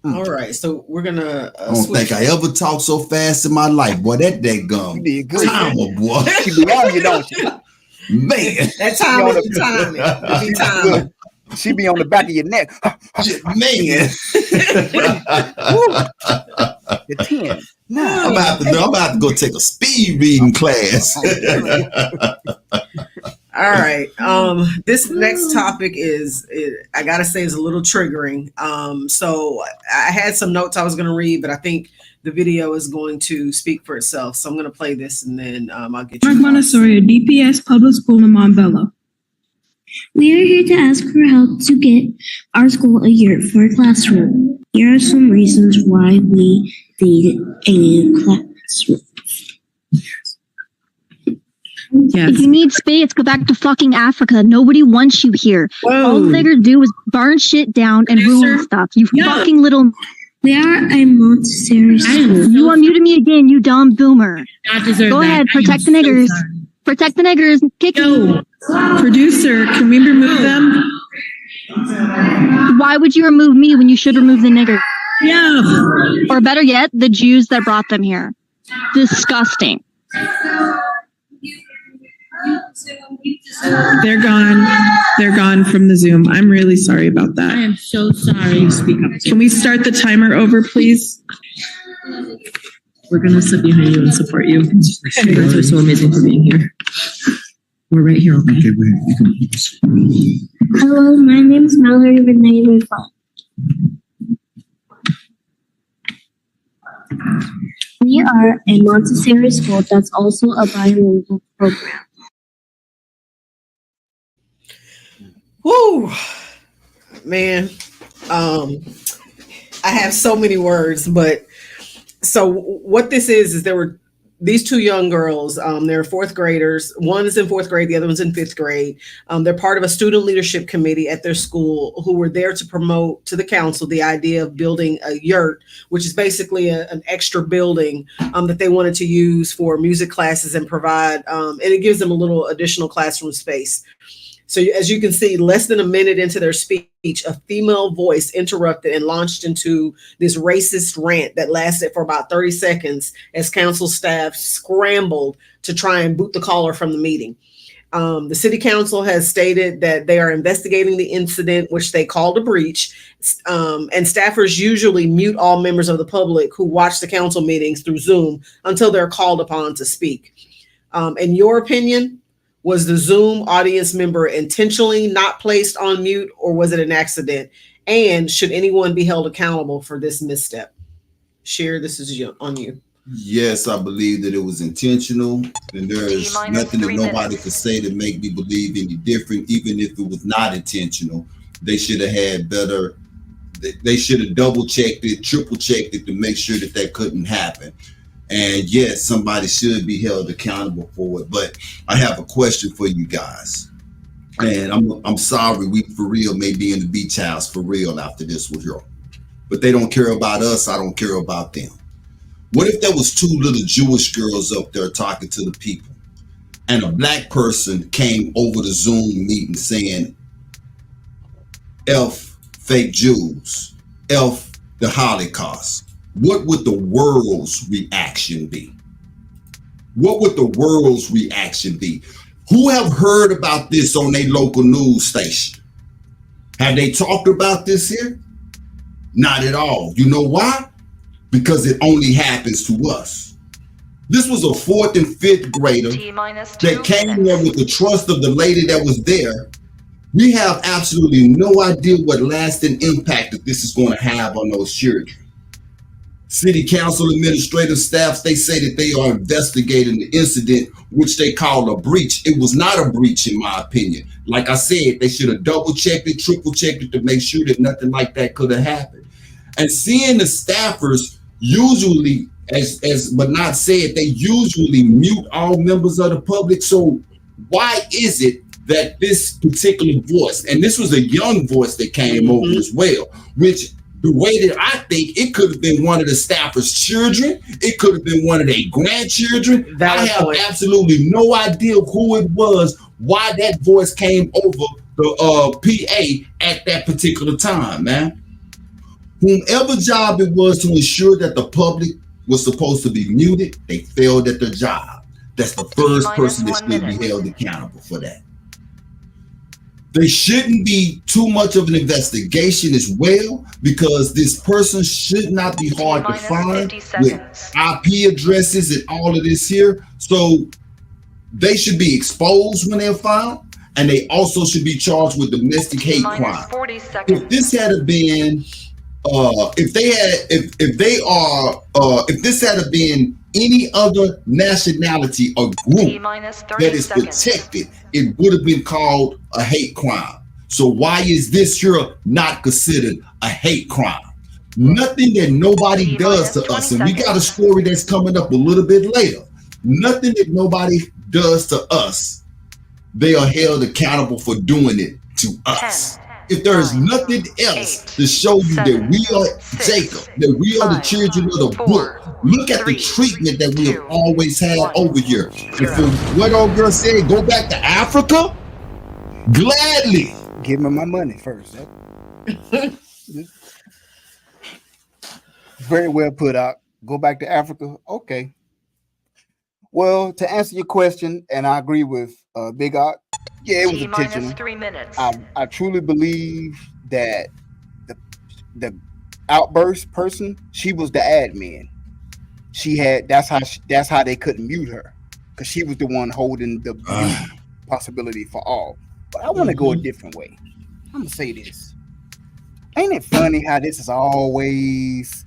All right, so we're gonna. I don't think I ever talked so fast in my life, boy. That gum. You did good, timer, boy. She be on you, don't she? Man, that time is timing. She be on the back of your neck. Man. The 10. I'm about to go take a speed reading class. All right. This next topic is I gotta say is a little triggering. So I had some notes I was gonna read, but I think the video is going to speak for itself. So I'm gonna play this and then I'll get you. Mark Montessori, DPS Public School in Montbello. We are here to ask for help to get our school a yurt for a classroom. Here are some reasons why we need a new classroom. Yes. If you need space, go back to fucking Africa. Nobody wants you here. Whoa. All they gonna do is burn shit down and ruin stuff. You fucking little. We are a Montessori school. You unmuted me again, you dumb boomer. Go ahead, protect the niggers. Protect the niggers. Kick Yo, producer, can we remove them? Why would you remove me when you should remove the nigger? Yeah. Or better yet, the Jews that brought them here. Disgusting. They're gone. They're gone from the Zoom. I'm really sorry about that. I am so sorry. Speak up. Can we start the timer over, please? We're going to sit behind you and support you. That's what's so amazing for being here. We're right here, okay? Hello, my name is Mallory Renee Rivon. We are a Montessori school that's also a bilingual program. Woo, man. I have so many words, but so what this is there were these two young girls. They're fourth graders. One is in fourth grade. The other one's in fifth grade. They're part of a student leadership committee at their school who were there to promote to the council the idea of building a yurt, which is basically an extra building that they wanted to use for music classes and provide, and it gives them a little additional classroom space. So as you can see, less than a minute into their speech, a female voice interrupted and launched into this racist rant that lasted for about 30 seconds as council staff scrambled to try and boot the caller from the meeting. The city council has stated that they are investigating the incident, which they called a breach, and staffers usually mute all members of the public who watch the council meetings through Zoom until they're called upon to speak. In your opinion, was the Zoom audience member intentionally not placed on mute, or was it an accident? And should anyone be held accountable for this misstep? Cher, this is on you. Yes, I believe that it was intentional, and there is nothing that nobody could say to make me believe any different. Even if it was not intentional, they should have had better. They should have double checked it, triple checked it to make sure that that couldn't happen. And yes, somebody should be held accountable for it. But I have a question for you guys. And I'm sorry, we for real may be in the beach house for real after this was here. But they don't care about us. I don't care about them. What if there was two little Jewish girls up there talking to the people, and a black person came over the Zoom meeting saying, F fake Jews, F the Holocaust? What would the world's reaction be? What would the world's reaction be? Who have heard about this on their local news station? Have they talked about this here? Not at all. You know why? Because it only happens to us. This was a 4th and 5th grader that came there with the trust of the lady that was there. We have absolutely no idea what lasting impact that this is going to have on those children. City council administrative staffs, they say that they are investigating the incident, which they call a breach. It was not a breach, in my opinion. Like I said, they should have double checked it, triple checked it to make sure that nothing like that could have happened. And seeing the staffers usually as but not said, they usually mute all members of the public. So why is it that this particular voice, and this was a young voice that came over as well, which the way that I think it could have been one of the staffers' children, it could have been one of their grandchildren. I have absolutely no idea who it was, why that voice came over the PA at that particular time, man. Whomever job it was to ensure that the public was supposed to be muted, they failed at their job. That's the first person that should be held accountable for that. There shouldn't be too much of an investigation as well, because this person should not be hard to find with IP addresses and all of this here. So they should be exposed when they're found, and they also should be charged with domestic hate crime. If this had been, if this had been any other nationality or group that is protected, it would have been called a hate crime. So why is this here not considered a hate crime? Nothing that nobody does to us, and we got a story that's coming up a little bit later. Nothing that nobody does to us, they are held accountable for doing it to us. If there is nothing else to show you that we are Jacob, that we are the children of the book, look at the treatment that we have always had over here. And for what old girl said, go back to Africa, gladly. Give me my money first. Very well put out. Go back to Africa. Okay. Well, to answer your question, and I agree with Big Art, yeah, it was intentional. 3 minutes. I truly believe that the outburst person, she was the admin. She had that's how they couldn't mute her, because she was the one holding the possibility for all. But I want to go a different way. I'm gonna say this. Ain't it funny how this is always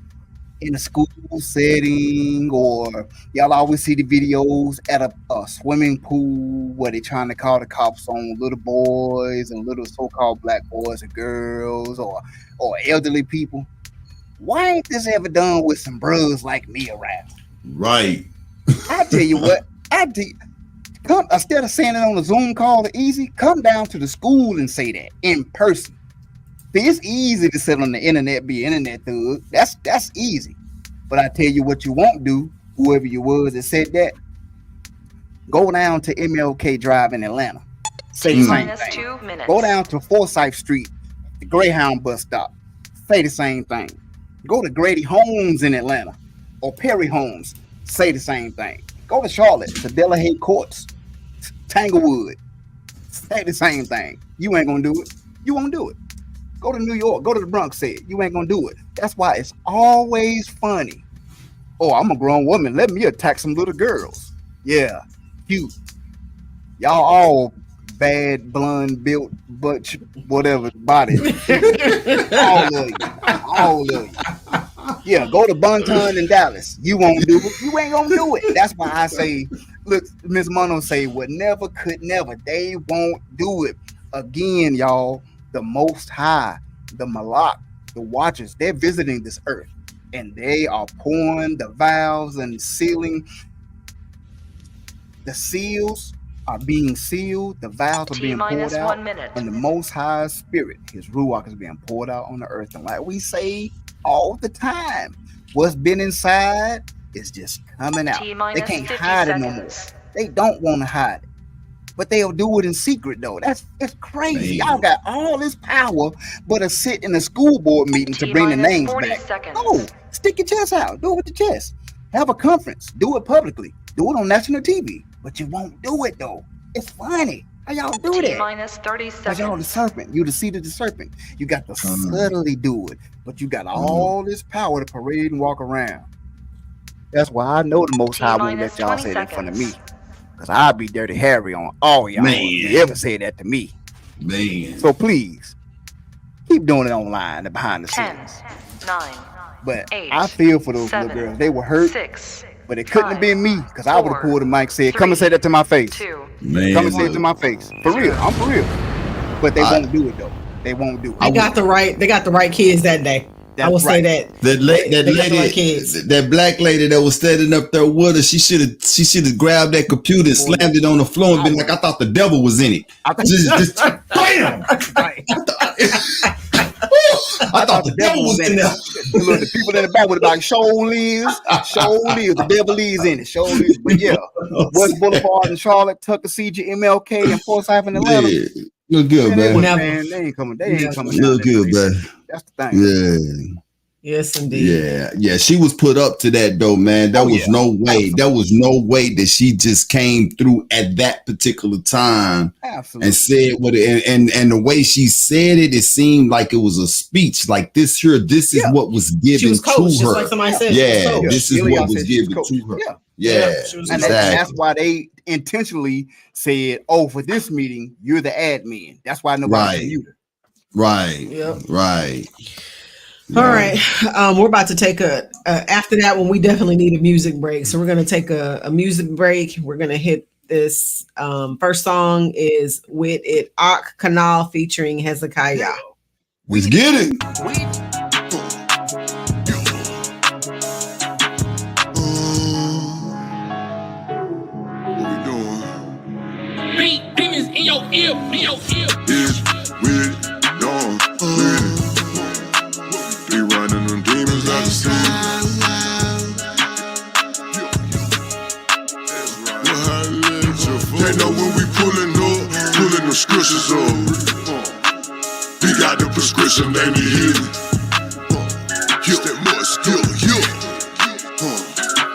in a school setting, or y'all always see the videos at a swimming pool where they're trying to call the cops on little boys and little so-called black boys and girls, or elderly people. Why ain't this ever done with some bros like me around? Right. I tell you what, come, instead of saying it on a Zoom call or easy, come down to the school and say that in person. See, it's easy to sit on the internet, be an internet thug. That's easy. But I tell you what you won't do, whoever you was that said that, go down to MLK Drive in Atlanta. Say the same thing. 2 minutes. Go down to Forsyth Street, the Greyhound bus stop. Say the same thing. Go to Grady Homes in Atlanta or Perry Homes. Say the same thing. Go to Charlotte, to Delahade Courts, Tanglewood. Say the same thing. You ain't gonna do it. You won't do it. Go to New York, go to the Bronx, say it. You ain't gonna do it. That's why it's always funny. Oh, I'm a grown woman. Let me attack some little girls. Yeah, cute. Y'all all bad, blonde, built, butch, whatever body. All of you. Yeah, go to Bunton in Dallas. You won't do it. You ain't gonna do it. That's why I say, look, Miss Mono say, would never, could never. They won't do it. Again, y'all. The Most High, the Malak, the Watchers, they're visiting this earth, and they are pouring the vows and sealing. The seals are being sealed, the vows are being poured out, and the Most High Spirit, His Ruach, is being poured out on the earth. And like we say all the time, what's been inside is just coming out. They can't hide it no more. They don't want to hide it. But they'll do it in secret, though. It's crazy. Y'all got all this power, but to sit in a school board meeting to bring the names back. No, stick your chest out. Do it with the chest. Have a conference. Do it publicly. Do it on national TV. But you won't do it, though. It's funny. How y'all do that? T-minus 30 seconds. Y'all the serpent. You the seed of the serpent. You got to subtly do it. But you got all this power to parade and walk around. That's why I know the Most High won't let y'all say that in front of me. Because I'll be Dirty Harry on all y'all. If you ever say that to me. Man. So please, keep doing it online and behind the 10, scenes. 9, But 8, I feel for those 7, little girls. They were hurt. 6, but it couldn't have been me, because I would have 4, pulled the mic and said, come and say that to my face. 2, Man, come and say it to my face. For real. I'm for real. But they won't do it, though. They won't do it. They got the right kids that day. I will say that. That black lady that was standing up there with her, she should have grabbed that computer and slammed it on the floor and been like, I thought the devil was in it. Just bam! I thought the devil was in there. Look, the people in the back would have like, show Liz, the devil is in it, show Liz. But yeah, West Boulevard in Charlotte, Tuckasegee, MLK, and Forsyth in Atlanta. Yeah. Look good, man. They ain't coming. They ain't coming. Look good, man. That's the thing. Yeah. Yes, indeed. Yeah. She was put up to that though, man. There was no way. There was no way that she just came through at that particular time. Absolutely. And said what and the way she said it, it seemed like it was a speech. Like this is what was given to her. Just like somebody said. Yeah, this is what was given to her. Yeah. And that's why they intentionally said, "Oh, for this meeting, you're the admin." That's why nobody knew her. Right. Yep. Right. All right. We're about to take after that one, we definitely need a music break. So we're going to take a music break. We're going to hit this. First song is With It Ak Canal featuring Hezekiah. Let's get it. Beat demons in your ear, Is with dawn, be running them demons out the sea. They know when we pulling the scriptures up. We got the prescription, they need healing. Heal that more skill,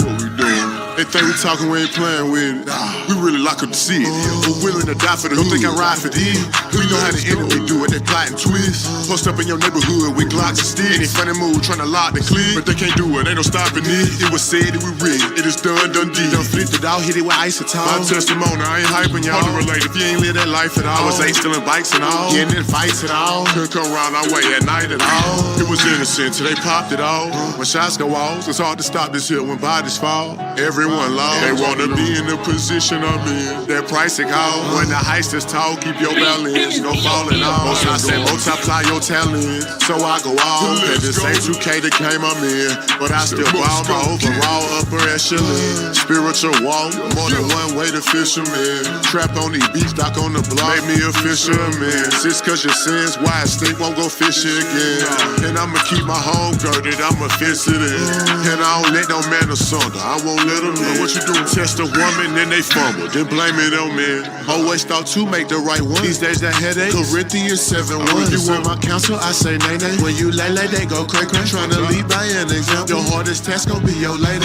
what we doing? They think we talking, we ain't playing with it. We really like them to see it. We're willing to die for the hood. Don't think I ride for these. We know how the enemy do it. They plot and twist. Post up in your neighborhood with Glocks and sticks. Any funny move trying to lock the clip, but they can't do it. Ain't no stopping it. It was said, it was rigged. It is done, Dundee. Done flipped it out, hit it with isotone. My testimony, I ain't hyping y'all. Hard to relate if you ain't live that life at all. I was stealing bikes and all, getting in fights at all. Couldn't come around our way at night at all. It was innocent till they popped it all. When shots go off, it's hard to stop this hill when bodies fall. Everyone lost. They wanna be in the position I'm in. That price it cost. When the heist is tall, keep your balance. No falling off. Most I said, multiply your talent. So I go all. At the same 2K that came I'm in. But I still ball my overall upper echelon. Spiritual walk, more than one way to fisherman. Trap on these beats, dock on the block. Make me a fisherman. Just cause your sins, why I stink, won't go fishing again. And I'ma keep my home girded, I'ma fence it in. And I don't let no man asunder, I won't let them in. What you doing? Test a woman, then they fumble, then blame it on me. Always thought to make the right one. These days that headache. Corinthians 7:1. You want my counsel? I say nay nay. When you lay, they go cray cray. Trying to lead by an example. Your hardest task gon' be your lady.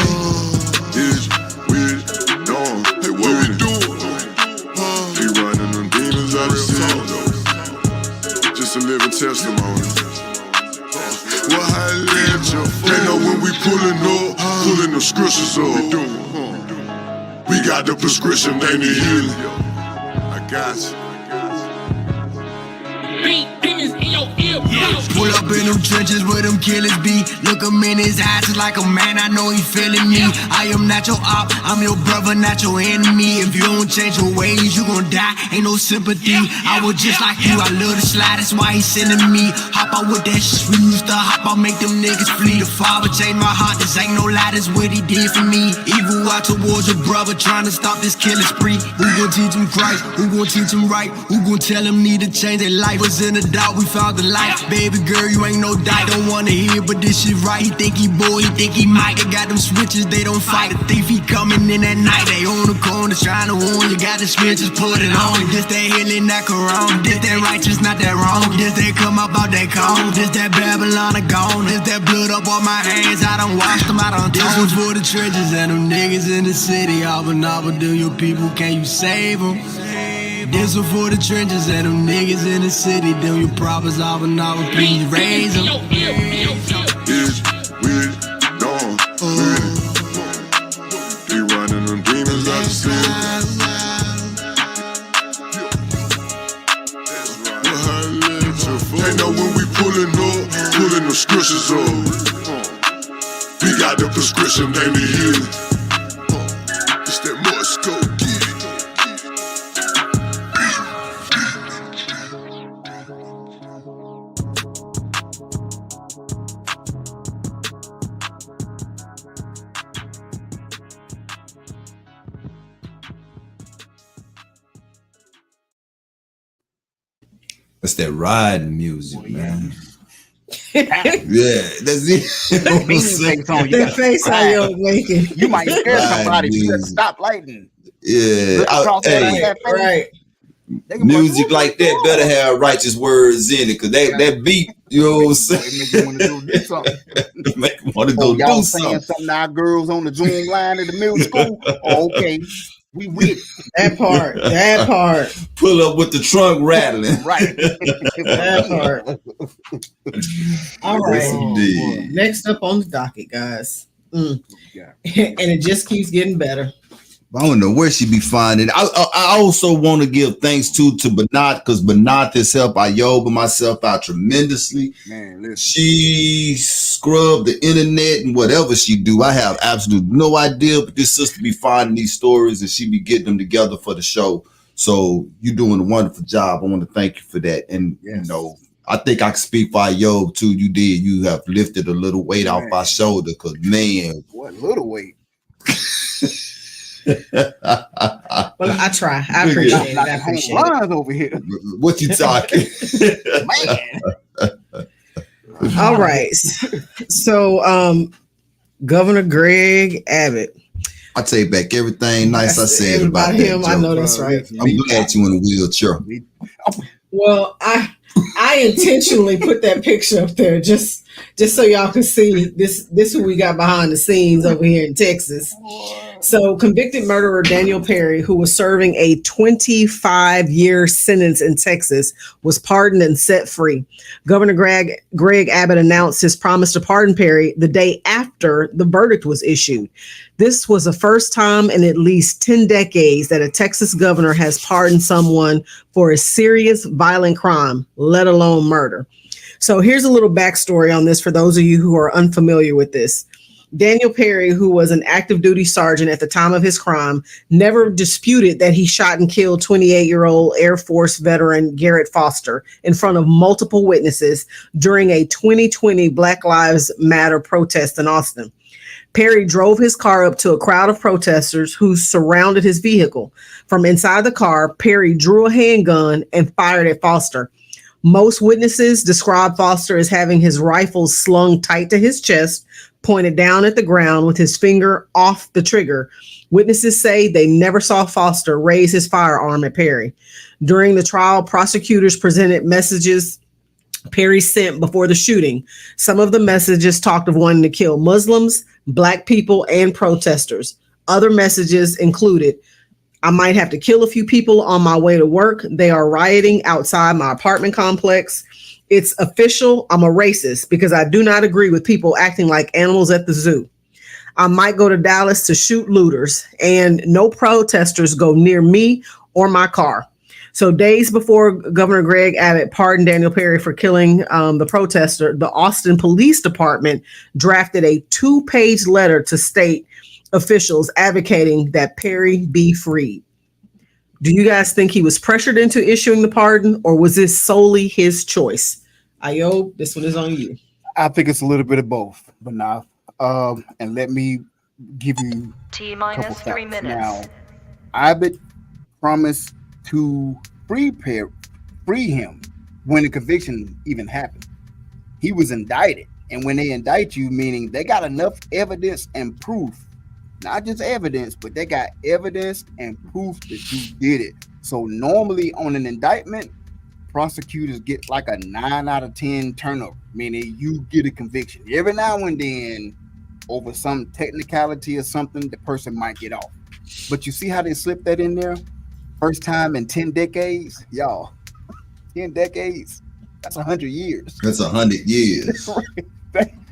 Is with dawn. Hey, what we doing? Be running them demons out of sin. Just a living testimony. Well, I let you. They know when we pulling the scriptures up. We got the prescription, they need healing. I got you. beat demons in your ear. Pull up in them trenches where them killers be. Look him in his eyes, it's like a man, I know he feeling me. I am not your op, I'm your brother, not your enemy. If you don't change your ways, you gon' die, ain't no sympathy. I was just like you, I love the slide, that's why he sending me. Hop out with that shit, we used to hop out, make them niggas flee. The father changed my heart, this ain't no lie, that's what he did for me. Evil out towards your brother, trying to stop this killing spree. Who gon' teach him Christ? Who gon' teach him right? Who gon' tell him need to change their life? Was in the doubt, we found the light. Baby girl, you ain't no die, don't wanna hear, but this shit right. He think he boy, he think he might. They got them switches, they don't fight. A thief, he coming in at night. They on the corners trying to warn you. Got the switches, put it on. This that healing, that corona. This that righteous, not that wrong. This that come up out that cone. This that Babylon gone. This that blood up on my hands. I done washed them, I done told. This was for the trenches and them niggas in the city. Do your people, can you save them? This one for the trenches and them niggas in the city. Them your prophets, please raise them. Is with dawn, be running them demons out the city. They know when we pulling the scriptures up. We got the prescription, they need healing. It's that Moscow. That's that riding music, man. Yeah, that's it. That bean face on you. That face on your making. You might scare somebody if you at the stoplight and yeah. look across that face. Right. Music like that better have righteous words in it, because that beat, you know what I'm saying? Make you want to go do something. Make you want to go y'all do saying something. to our girls on the Zoom line at the middle school? Oh, okay. We with that part. That part. Pull up with the trunk rattling. Right. That part. All right. Next up on the docket, guys. And it just keeps getting better. I don't know where she be finding. I also want to give thanks to Banat, because Banat has helped Ayob and myself out tremendously. Man, listen. She scrubbed the internet and whatever she do. I have absolutely no idea, but this sister be finding these stories and she be getting them together for the show. So you're doing a wonderful job. I want to thank you for that. And you know, I think I can speak for Ayob too. You did. You have lifted a little weight off my shoulder, because man, what little weight? Well, I try. I appreciate it. I appreciate it. Over here. What you talking? Man. All right. So Governor Greg Abbott. I take back everything nice I said about him. that, I know that's right. I'm glad you in a wheelchair. Well, I intentionally put that picture up there just so y'all can see this who we got behind the scenes over here in Texas. So convicted murderer Daniel Perry, who was serving a 25-year sentence in Texas, was pardoned and set free. Governor Greg Abbott announced his promise to pardon Perry the day after the verdict was issued. This was the first time in at least 10 decades that a Texas governor has pardoned someone for a serious violent crime, let alone murder. So here's a little backstory on this for those of you who are unfamiliar with this. Daniel Perry, who was an active duty sergeant at the time of his crime, never disputed that he shot and killed 28-year-old Air Force veteran Garrett Foster in front of multiple witnesses during a 2020 Black Lives Matter protest in Austin. Perry drove his car up to a crowd of protesters who surrounded his vehicle. From inside the car, Perry drew a handgun and fired at Foster. Most witnesses describe Foster as having his rifle slung tight to his chest, pointed down at the ground with his finger off the trigger. Witnesses say they never saw Foster raise his firearm at Perry. During the trial, prosecutors presented messages Perry sent before the shooting. Some of the messages talked of wanting to kill Muslims, Black people, and protesters. Other messages included, I might have to kill a few people on my way to work. They are rioting outside my apartment complex. It's official. I'm a racist because I do not agree with people acting like animals at the zoo. I might go to Dallas to shoot looters, and no protesters go near me or my car. So days before Governor Greg Abbott pardoned Daniel Perry for killing the protester, the Austin Police Department drafted a 2-page letter to state officials advocating that Perry be freed. Do you guys think he was pressured into issuing the pardon, or was this solely his choice? Ayob, this one is on you. I think it's a little bit of both, but now, and let me give you T-minus 3 minutes. Now, Abbott promised to free him when the conviction even happened. He was indicted, and when they indict you, meaning they got enough evidence and proof. Not just evidence, but they got evidence and proof that you did it. So normally on an indictment, prosecutors get like a 9 out of 10 turnover, meaning you get a conviction. Every now and then, over some technicality or something, the person might get off. But you see how they slipped that in there? First time in 10 decades, y'all. 10 decades, that's 100 years. That's 100 years.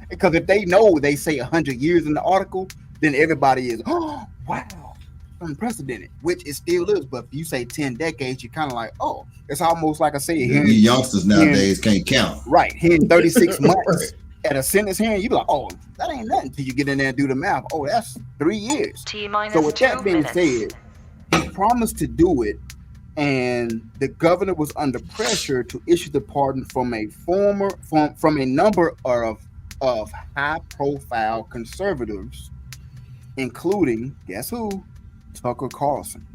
Because if they know they say 100 years in the article, then everybody is, oh, wow, unprecedented, which it still is. But if you say 10 decades, you're kind of like, oh, it's almost like I say, we youngsters nowadays can't count. Right. Here in 36 months at a sentence here, you be like, oh, that ain't nothing till you get in there and do the math. Oh, that's 3 years. T-minus so with 2 that being minutes. said, he promised to do it, and the governor was under pressure to issue the pardon from a number of high-profile conservatives, including, guess who? Tucker Carlson.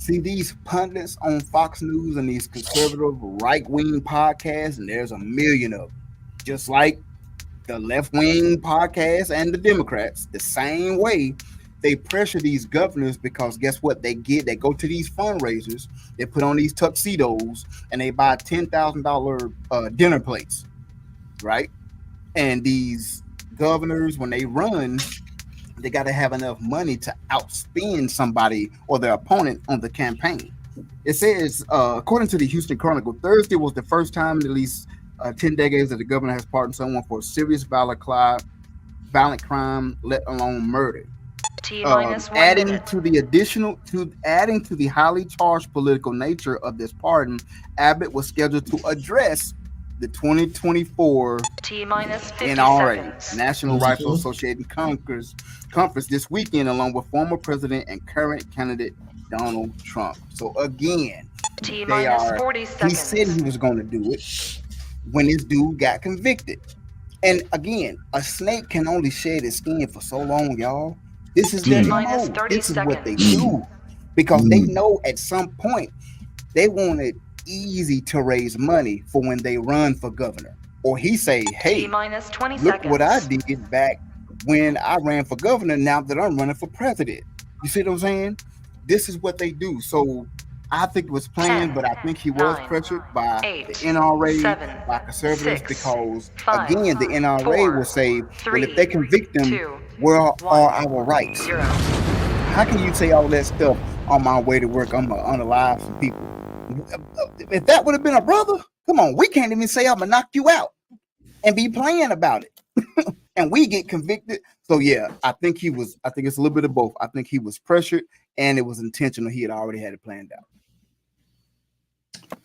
See these pundits on Fox News and these conservative right-wing podcasts, and there's a million of them. Just like the left-wing podcasts and the Democrats, the same way they pressure these governors because guess what? They go to these fundraisers, they put on these tuxedos, and they buy $10,000 dinner plates, right? And these governors, when they run, they got to have enough money to outspend somebody or their opponent on the campaign. It says, according to the Houston Chronicle, Thursday was the first time in at least 10 decades that the governor has pardoned someone for a serious violent crime, let alone murder. Adding to the highly charged political nature of this pardon, Abbott was scheduled to address the 2024 NRA, National Rifle Association Conference this weekend, along with former president and current candidate Donald Trump. So again, he said he was going to do it when this dude got convicted. And again, a snake can only shed its skin for so long, y'all. This is their MO. This is what they do because they know at some point they want it easy to raise money for when they run for governor. Or he say, hey, look what I did back when I ran for governor, now that I'm running for president. You see what I'm saying? This is what they do. So I think it was planned, but I think he was pressured by the NRA, by conservatives, because again, the NRA will say, well, if they convict them, where are our rights? How can you say all that stuff on my way to work? I'm gonna unalive some people. If that would have been a brother, come on, we can't even say I'm gonna knock you out and be playing about it. And we get convicted. So yeah, I think it's a little bit of both. I think he was pressured and it was intentional. He had already had it planned out.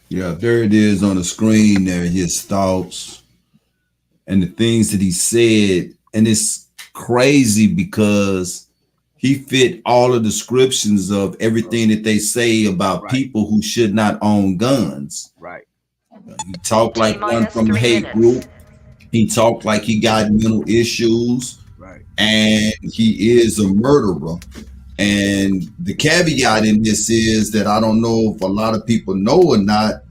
Yeah, there it is on the screen there, his thoughts and the things that he said. And it's crazy because he fit all the descriptions of everything that they say about people who should not own guns. Right. He talked like one from a hate group. He talked like he got mental issues. Right. And he is a murderer. And the caveat in this is that I don't know if a lot of people know or not.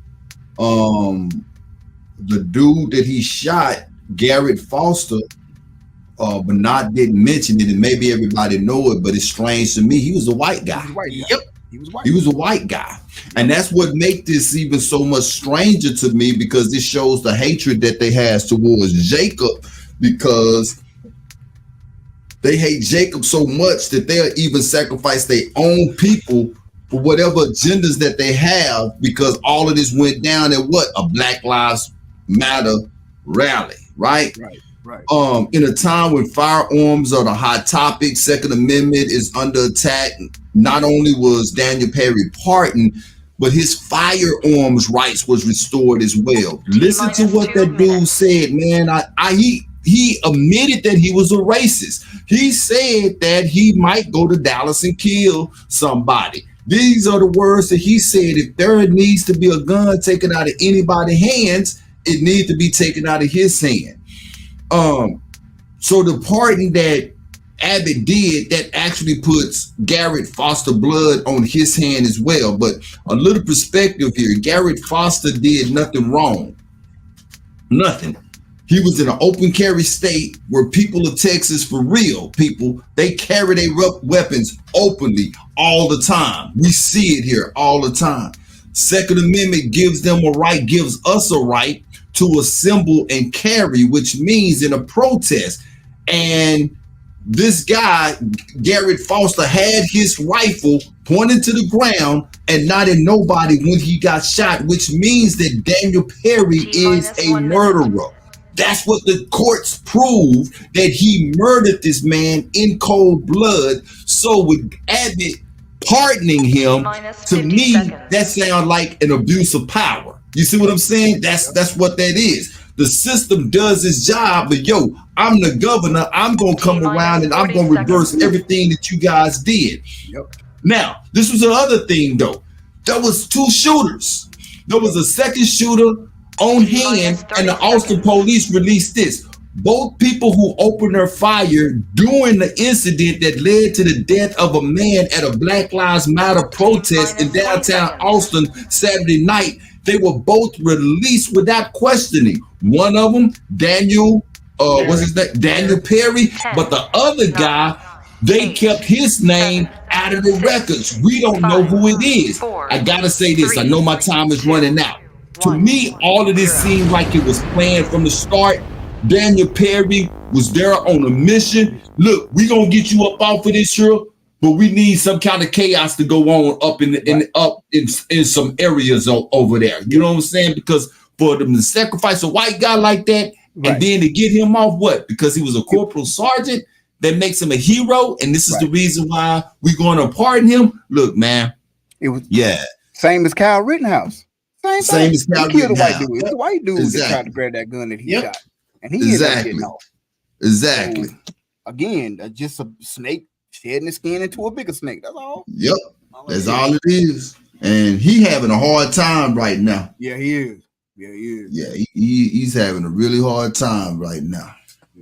The dude that he shot, Garrett Foster, Bernard didn't mention it, and maybe everybody know it, but it's strange to me. He was a white guy. Yep. He was white. He was a white guy. And that's what makes this even so much stranger to me, because this shows the hatred that they has towards Jacob, because they hate Jacob so much that they'll even sacrifice their own people for whatever agendas that they have, because all of this went down at what? A Black Lives Matter rally, right? Right. In a time when firearms are the hot topic, Second Amendment is under attack. Not only was Daniel Perry pardoned, but his firearms rights was restored as well. Listen to what that dude said, man. He admitted that he was a racist. He said that he might go to Dallas and kill somebody. These are the words that he said. If there needs to be a gun taken out of anybody's hands, it needs to be taken out of his hand. So the pardon that Abbott did, that actually puts Garrett Foster blood on his hand as well. But a little perspective here, Garrett Foster did nothing wrong. Nothing. He was in an open carry state where people of Texas, for real, people, they carry their weapons openly all the time. We see it here all the time. Second Amendment gives them a right, gives us a right to assemble and carry, which means in a protest. And this guy, Garrett Foster, had his rifle pointed to the ground and not at nobody when he got shot, which means that Daniel Perry is a murderer. That's what the courts proved, that he murdered this man in cold blood. So with Abbott pardoning him, to me, that sounds like an abuse of power. You see what I'm saying? That's what that is. The system does its job, but yo, I'm the governor. I'm going to come around and I'm going to reverse everything that you guys did. Yep. Now, this was the other thing, though. There was two shooters. There was a second shooter on hand, and the Austin police released this. Both people who opened their fire during the incident that led to the death of a man at a Black Lives Matter protest in downtown Austin Saturday night, they were both released without questioning. One of them, Daniel, what's his name? Daniel Perry, but the other guy, they kept his name out of the records. We don't know who it is. I gotta say this. I know my time is running out. To me, all of this seemed like it was planned from the start. Daniel Perry was there on a mission. Look, we gonna get you up off of this here, but we need some kind of chaos to go on up in some areas over there. You know what I'm saying? Because for them to sacrifice a white guy like that, and then to get him off, what? Because he was a corporal sergeant, that makes him a hero, and this is the reason why we're going to pardon him. Look, man, it was same as Kyle Rittenhouse. Same as Kyle Rittenhouse. The white dude. It was a white dude that tried to grab that gun that he shot, and he ended up getting off. Exactly. So, again, just a snake shedding his skin into a bigger snake. That's all. Yep, that's all it is. And he having a hard time right now. Yeah, he is. Yeah, he is. Yeah, he's having a really hard time right now.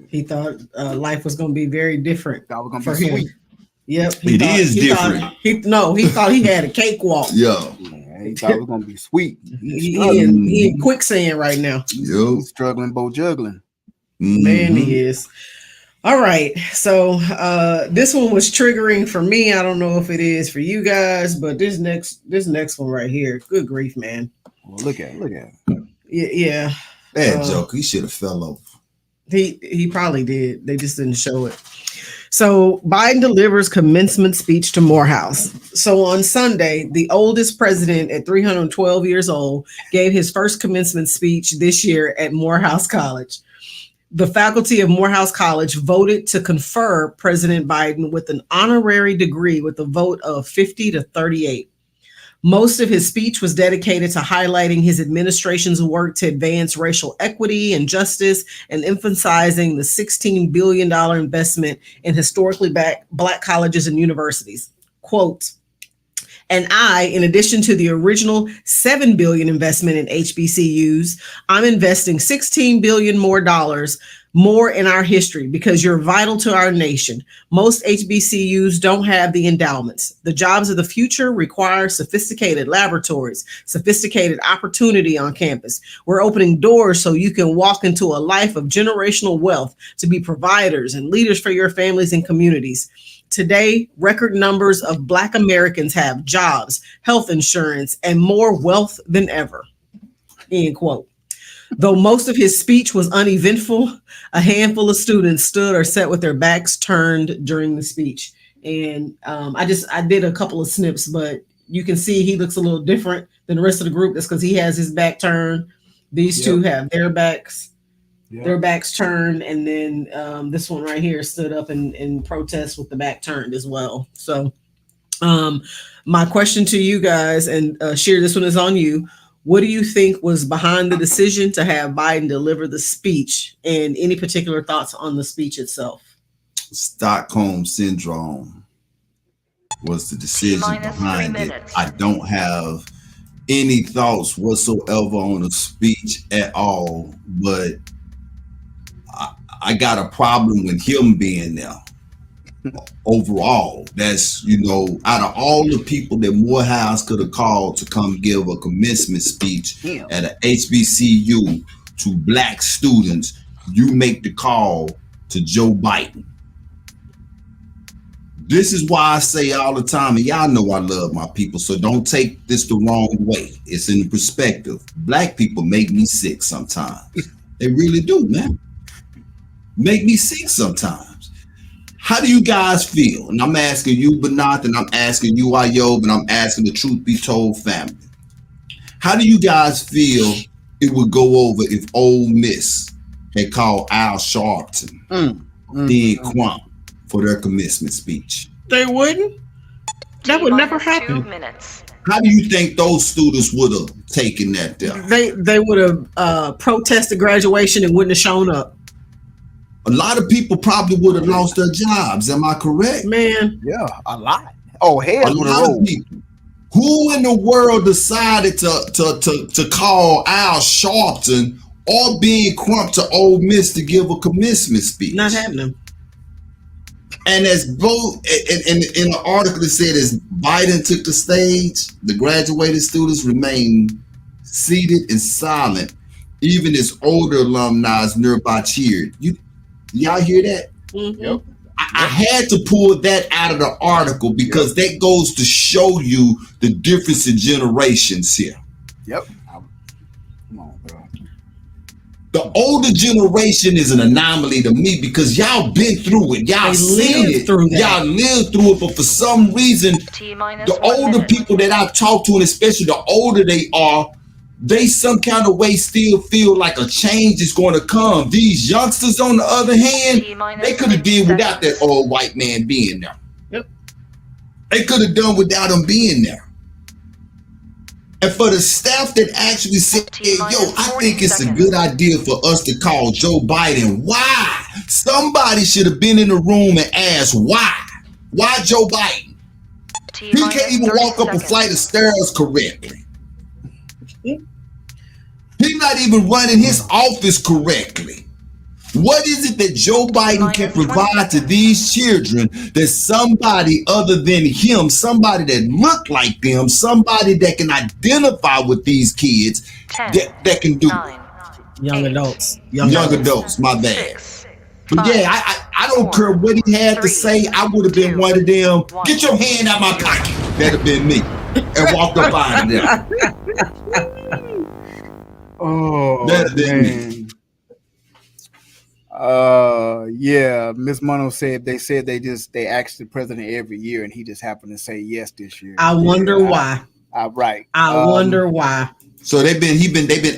He thought life was going to be very different for him. Sweet. Yep, it is different. He thought he had a cakewalk. Yeah, he thought it was going to be sweet. He in quicksand right now. Yo, he's struggling, both juggling. Man, he is. All right, so this one was triggering for me. I don't know if it is for you guys, but this next one right here, good grief, man. Well, look at it. Yeah. Bad joke. He should have fell over. He probably did. They just didn't show it. So Biden delivers commencement speech to Morehouse. So on Sunday, the oldest president at 312 years old gave his first commencement speech this year at Morehouse College. The faculty of Morehouse College voted to confer President Biden with an honorary degree with a vote of 50 to 38. Most of his speech was dedicated to highlighting his administration's work to advance racial equity and justice and emphasizing the $16 billion investment in historically Black colleges and universities. Quote, and in addition to the original $7 billion investment in HBCUs, I'm investing $16 billion more in our history because you're vital to our nation. Most HBCUs don't have the endowments. The jobs of the future require sophisticated laboratories, sophisticated opportunity on campus. We're opening doors so you can walk into a life of generational wealth to be providers and leaders for your families and communities. Today, record numbers of Black Americans have jobs, health insurance, and more wealth than ever. End quote. Though most of his speech was uneventful, a handful of students stood or sat with their backs turned during the speech. And I did a couple of snips, but you can see he looks a little different than the rest of the group. That's because he has his back turned. These two have their backs turned, and then this one right here stood up in protest with the back turned as well. So my question to you guys, and Sheer, this one is on you. What do you think was behind the decision to have Biden deliver the speech, and any particular thoughts on the speech itself? Stockholm Syndrome was the decision behind it. I don't have any thoughts whatsoever on the speech at all, but I got a problem with him being there. Overall, that's, out of all the people that Morehouse could have called to come give a commencement speech at an HBCU to Black students, you make the call to Joe Biden. This is why I say all the time, and y'all know I love my people, so don't take this the wrong way. It's in the perspective. Black people make me sick sometimes. They really do, man. Make me sick sometimes. How do you guys feel? And I'm asking you, Banath, and I'm asking you, Ayob, and I'm asking the Truth Be Told family. How do you guys feel it would go over if Ole Miss had called Al Sharpton, Dean Kwame, for their commencement speech? They wouldn't. That would never happen. 2 minutes. How do you think those students would have taken that down? They would have protested graduation and wouldn't have shown up. A lot of people probably would have lost their jobs. Am I correct? Man. Yeah, a lot. Oh, hell, a lot of people. Who in the world decided to call Al Sharpton or being crumped to Ole Miss to give a commencement speech. Not happening. And as both in the article it said, as Biden took the stage, the graduated students remained seated and silent. Even as older alumni nearby cheered. Y'all hear that? Mm-hmm. Yep. I had to pull that out of the article because that goes to show you the difference in generations here. Yep. Come on, bro. The older generation is an anomaly to me because y'all been through it. Y'all seen it. Y'all lived through it. But for some reason, the older people that I've talked to, and especially the older they are, they some kind of way still feel like a change is going to come. These youngsters, on the other hand, they could have did without that old white man being there. Yep. They could have done without him being there. And for the staff that actually said, yo, I think it's a good idea for us to call Joe Biden. Why? Somebody should have been in the room and asked why. Why Joe Biden? He can't even walk up a flight of stairs correctly. He's not even running his office correctly. What is it that Joe Biden can provide to these children that somebody other than him, somebody that look like them, somebody that can identify with these kids, that can do it? Young adults. Young adults, my bad. But yeah, I don't care what he had to say. I would have been one of them. Get your hand out my pocket. That'd have been me. And walked up out of there. Oh, man. Yeah, Miss Mono said they asked the president every year and he just happened to say yes this year. I wonder why. Right. I wonder why. So they've been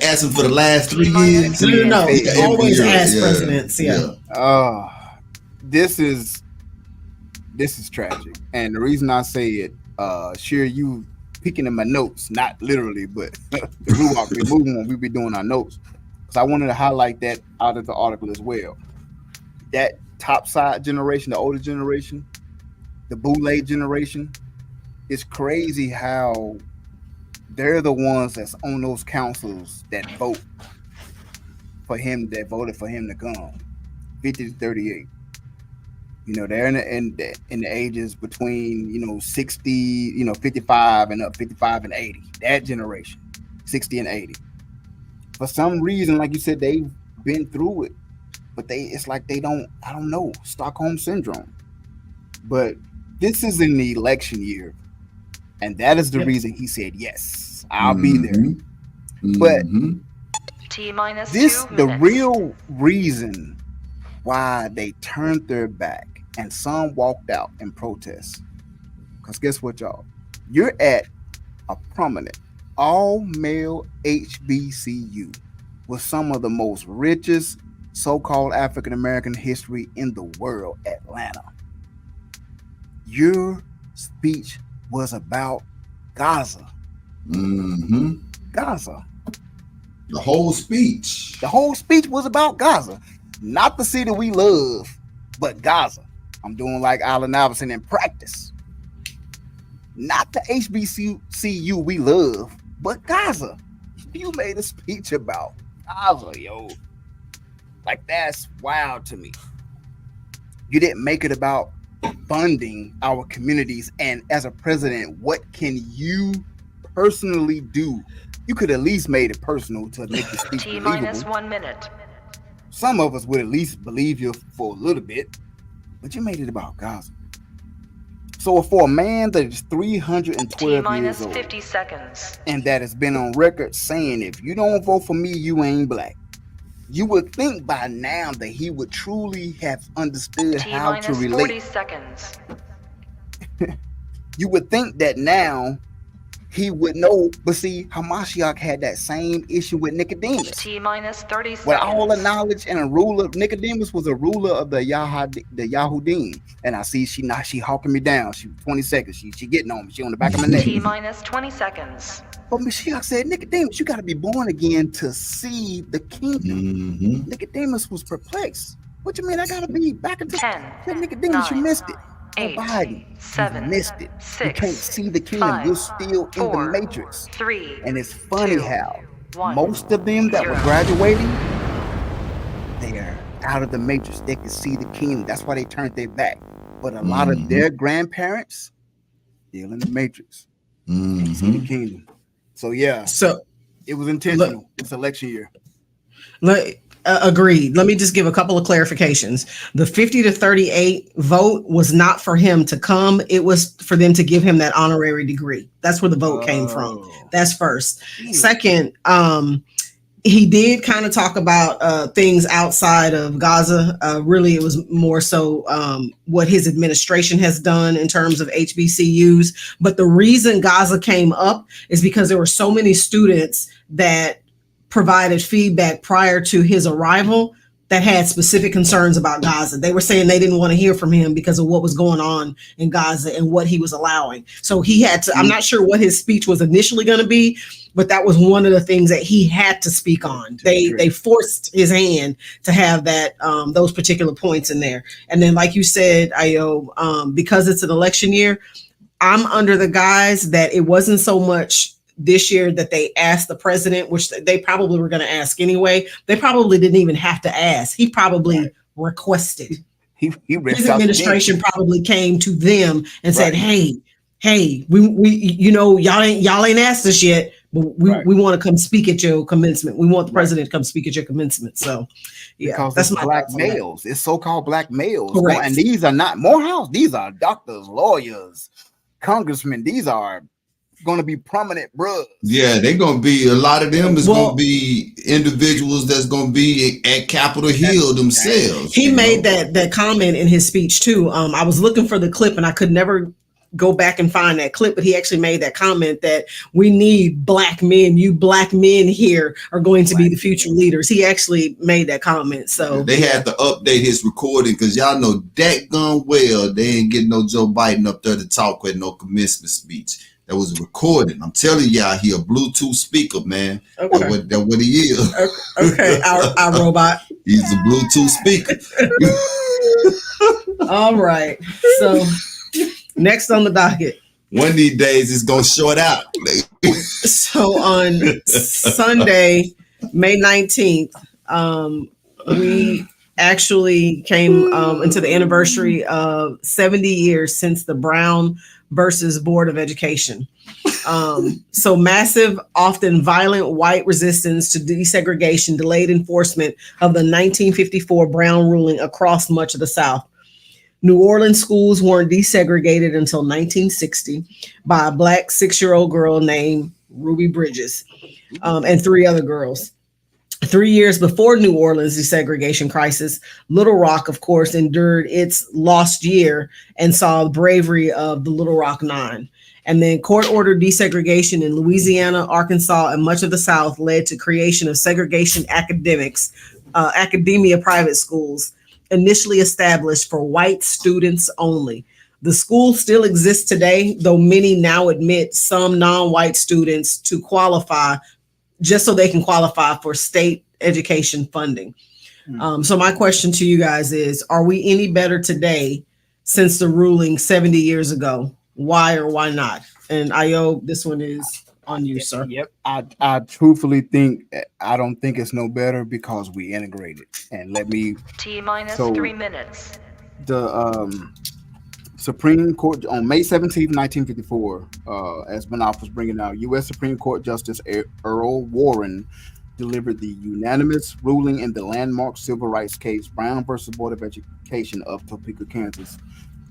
asking for the last 3 years. No, he always asks presidents. Yeah. This is tragic, and the reason I say it, sure, you peeking in my notes, not literally, but the Ruach be moving when we be doing our notes. Because I wanted to highlight that out of the article as well. That top side generation, the older generation, the Boule generation, it's crazy how they're the ones that's on those councils that voted for him to come. 50 to 38. You know, they're in the ages between 60, 55 and up, 55 and 80. That generation, 60 and 80. For some reason, like you said, they've been through it, but it's like they don't, I don't know, Stockholm syndrome. But this is in the election year, and that is the reason he said yes, I'll be there. But the real reason why they turned their back and some walked out in protest, because guess what, y'all? You're at a prominent all-male HBCU with some of the most richest so-called African-American history in the world, Atlanta. Your speech was about Gaza. Gaza. The whole speech. The whole speech was about Gaza. Not the city we love, but Gaza. I'm doing like Allen Iverson in practice. Not the HBCU we love, but Gaza. You made a speech about Gaza, yo. Like, that's wild to me. You didn't make it about funding our communities. And as a president, what can you personally do? You could at least made it personal to make the speech believable. T-1 minute. Some of us would at least believe you for a little bit, but you made it about Gaza. So for a man that is 312 years old 50 seconds. and that has been on record saying, if you don't vote for me, you ain't black, you would think by now that he would truly have understood how to relate. 40 seconds. You would think that now he would know, but see, Hamashiach had that same issue with Nicodemus. T-30 seconds. With all the knowledge and a ruler, Nicodemus was a ruler of the Yahudim. And I see she hawking me down. She 20 seconds. She getting on me. She on the back of my neck. T-20 seconds. But Mashiach said, Nicodemus, you got to be born again to see the kingdom. Nicodemus was perplexed. What you mean? I got to be back into 10. Nicodemus, 9, you missed it. 8, Biden, 7, you missed it. 6, you can't see the kingdom. 5, You're still 4, in the matrix. 3, and it's funny 2, how most of them that were graduating, they're out of the matrix. They can see the kingdom. That's why they turned their back. But a lot of their grandparents still in the matrix. Can't see the kingdom. So yeah, so it was intentional. It's election year. Agreed. Let me just give a couple of clarifications. The 50-38 vote was not for him to come. It was for them to give him that honorary degree. That's where the vote came from. That's first. Second, he did kind of talk about things outside of Gaza. Really, it was more so what his administration has done in terms of HBCUs. But the reason Gaza came up is because there were so many students that provided feedback prior to his arrival that had specific concerns about Gaza. They were saying they didn't want to hear from him because of what was going on in Gaza and what he was allowing. So he had to, I'm not sure what his speech was initially going to be, but that was one of the things that he had to speak on. They forced his hand to have that, those particular points in there. And then, like you said, Ayo, because it's an election year, I'm under the guise that it wasn't so much this year that they asked the president, which they probably were going to ask anyway. They probably didn't even have to ask. He probably requested. His administration probably came to them and said, "Hey, we you know, y'all ain't asked us yet, but we want to come speak at your commencement. We want the president to come speak at your commencement." So, yeah, because that's it's my black males. It's so-called black males, correct. And these are not Morehouse. These are doctors, lawyers, congressmen. These are going to be prominent bros. Yeah, they're going to be, a lot of them is going to be individuals that's going to be at Capitol Hill themselves. He made that comment in his speech too. I was looking for the clip and I could never go back and find that clip, but he actually made that comment that we need black men. You black men here are going to be the future leaders. He actually made that comment. So they had to update his recording because y'all know that gone well. They ain't getting no Joe Biden up there to talk with no commencement speech. That was a recording. I'm telling y'all, he a Bluetooth speaker, man. Okay. That's what he is. Okay, our robot. He's a Bluetooth speaker. All right. So next on the docket. One of these days it's gonna short out. So on Sunday, May 19th, we actually came into the anniversary of 70 years since the Brown versus Board of Education. So massive, often violent white resistance to desegregation delayed enforcement of the 1954 Brown ruling across much of the South. New Orleans schools weren't desegregated until 1960 by a black 6-year-old girl named Ruby Bridges and 3 other girls. 3 years before New Orleans' desegregation crisis, Little Rock, of course, endured its lost year and saw the bravery of the Little Rock Nine. And then court-ordered desegregation in Louisiana, Arkansas, and much of the South led to creation of segregation academia private schools, initially established for white students only. The school still exists today, though many now admit some non-white students to qualify just so they can qualify for state education funding. So my question to you guys is, are we any better today since the ruling 70 years ago? Why or why not? And Ayo, this one is on you, sir. Yep. I truthfully think, I don't think it's no better because we integrated. And let me... T-minus 3 minutes. The Supreme Court on May 17th, 1954, as Manoff was bringing out, U.S. Supreme Court Justice Earl Warren delivered the unanimous ruling in the landmark civil rights case Brown versus Board of Education of Topeka, Kansas.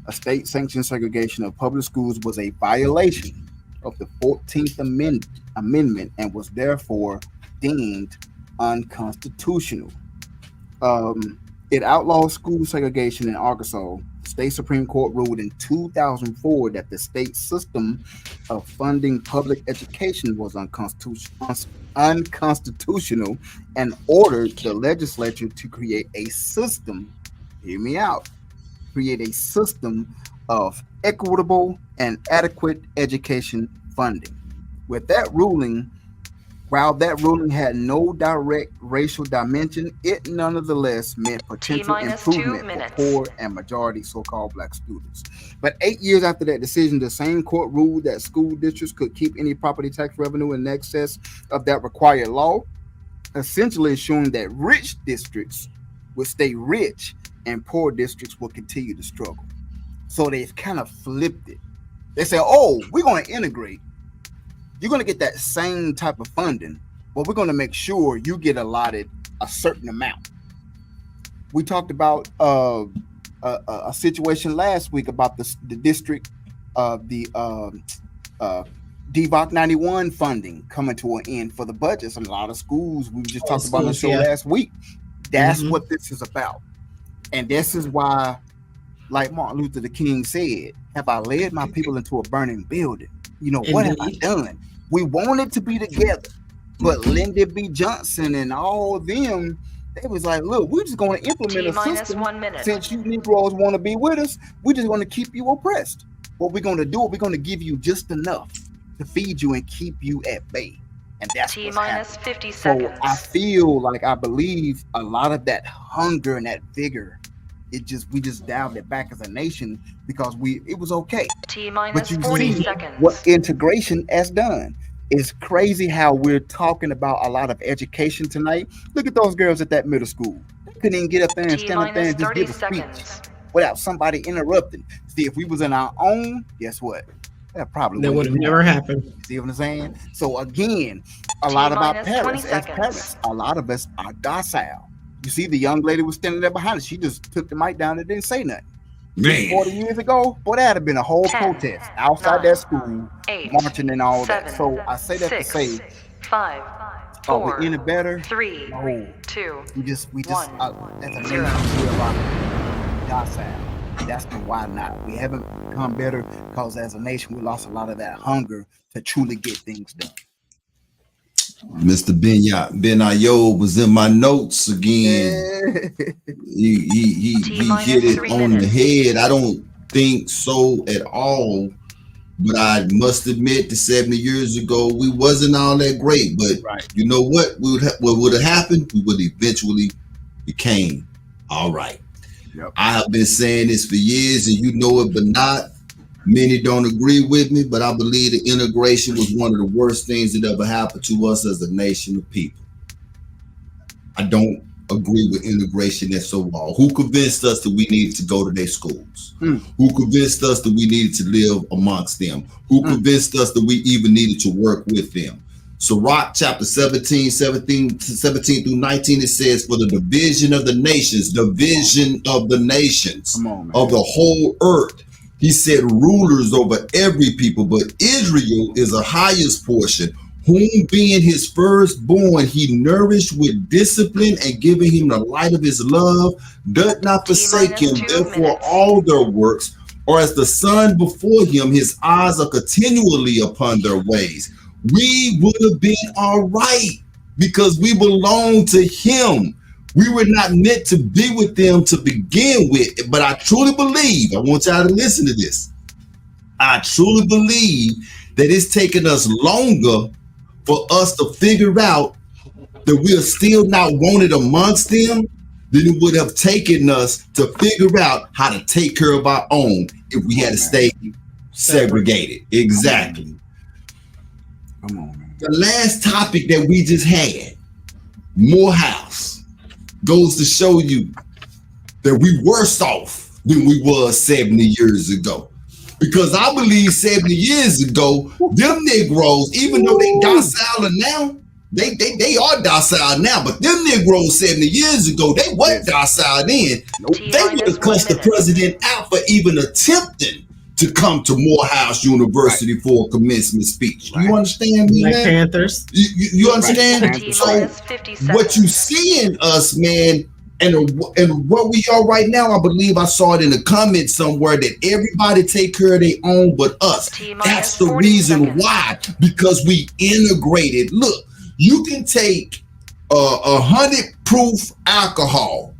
A state-sanctioned segregation of public schools was a violation of the 14th Amendment and was therefore deemed unconstitutional. It outlawed school segregation in Arkansas. State Supreme Court ruled in 2004 that the state system of funding public education was unconstitutional and ordered the legislature to create a system, hear me out, create a system of equitable and adequate education funding. With that ruling, While that ruling had no direct racial dimension, it nonetheless meant potential improvement for poor and majority so-called black students. But 8 years after that decision, the same court ruled that school districts could keep any property tax revenue in excess of that required law, essentially ensuring that rich districts would stay rich and poor districts will continue to struggle. So they've kind of flipped it. They say, oh, we're going to integrate. You're going to get that same type of funding, but we're going to make sure you get allotted a certain amount. We talked about a situation last week about the district of the DVOC 91 funding coming to an end for the budgets. And a lot of schools, we just talked about on the show last week. That's what this is about. And this is why, like Martin Luther King said, have I led my people into a burning building? You know, what have I done? We wanted to be together, but Lyndon B. Johnson and all of them, they was like, look, we're just going to implement a system. Since you Negroes want to be with us, we're just going to keep you oppressed. What we're going to do, we're going to give you just enough to feed you and keep you at bay. And that's what's happening. 50 seconds. So I believe a lot of that hunger and that vigor, we just dialed it back as a nation because it was okay. But you 40 see seconds. what integration has done. It's crazy how we're talking about a lot of education tonight. Look at those girls at that middle school. They couldn't even get up there and stand up there and just give a speech without somebody interrupting. See, if we was in our own, guess what? That would have never happened. You see what I'm saying? So again, a lot of our parents, a lot of us are docile. You see, the young lady was standing there behind us. She just took the mic down and didn't say nothing. Man. 40 years ago, boy, that had been a whole protest outside that school, marching and all that. So I say that to say, 5, 4, are we any better? 3, no. 2, we just as a nation, 0. we're a lot docile. That's the why not. We haven't become better because as a nation, we lost a lot of that hunger to truly get things done. Mr. Ben Ayo was in my notes again. He hit it on the head. I don't think so at all. But I must admit that 70 years ago, we wasn't all that great. But you know what? What would have happened? We would eventually became all right. Yep. I have been saying this for years, and you know it, but not. Many don't agree with me, but I believe that integration was one of the worst things that ever happened to us as a nation of people. I don't agree with integration at all. Who convinced us that we needed to go to their schools? Who convinced us that we needed to live amongst them? Who convinced us that we even needed to work with them? Sirach chapter 17 through 19, it says, for the division of the nations, of the whole earth. He said rulers over every people, but Israel is the highest portion, whom being his firstborn, he nourished with discipline and giving him the light of his love, doth not forsake him. Therefore, all their works are as the sun before him. His eyes are continually upon their ways. We would have been all right because we belong to him. We were not meant to be with them to begin with, but I truly believe, I want y'all to listen to this. I truly believe that it's taken us longer for us to figure out that we are still not wanted amongst them than it would have taken us to figure out how to take care of our own if we had to stay segregated. Exactly. Come on, man. The last topic that we just had, Morehouse, goes to show you that we worse off than we was 70 years ago. Because I believe 70 years ago, them Negroes, even though they docile now, they are docile now, but them Negroes 70 years ago, they weren't docile then. They would have cussed the president out for even attempting to come to Morehouse University for a commencement speech. You understand me, Black man? Panthers. You understand? So what you see in us, man, and what we are right now, I believe I saw it in the comments somewhere that everybody take care of their own but us. That's the reason why, because we integrated. Look, you can take 100 proof alcohol.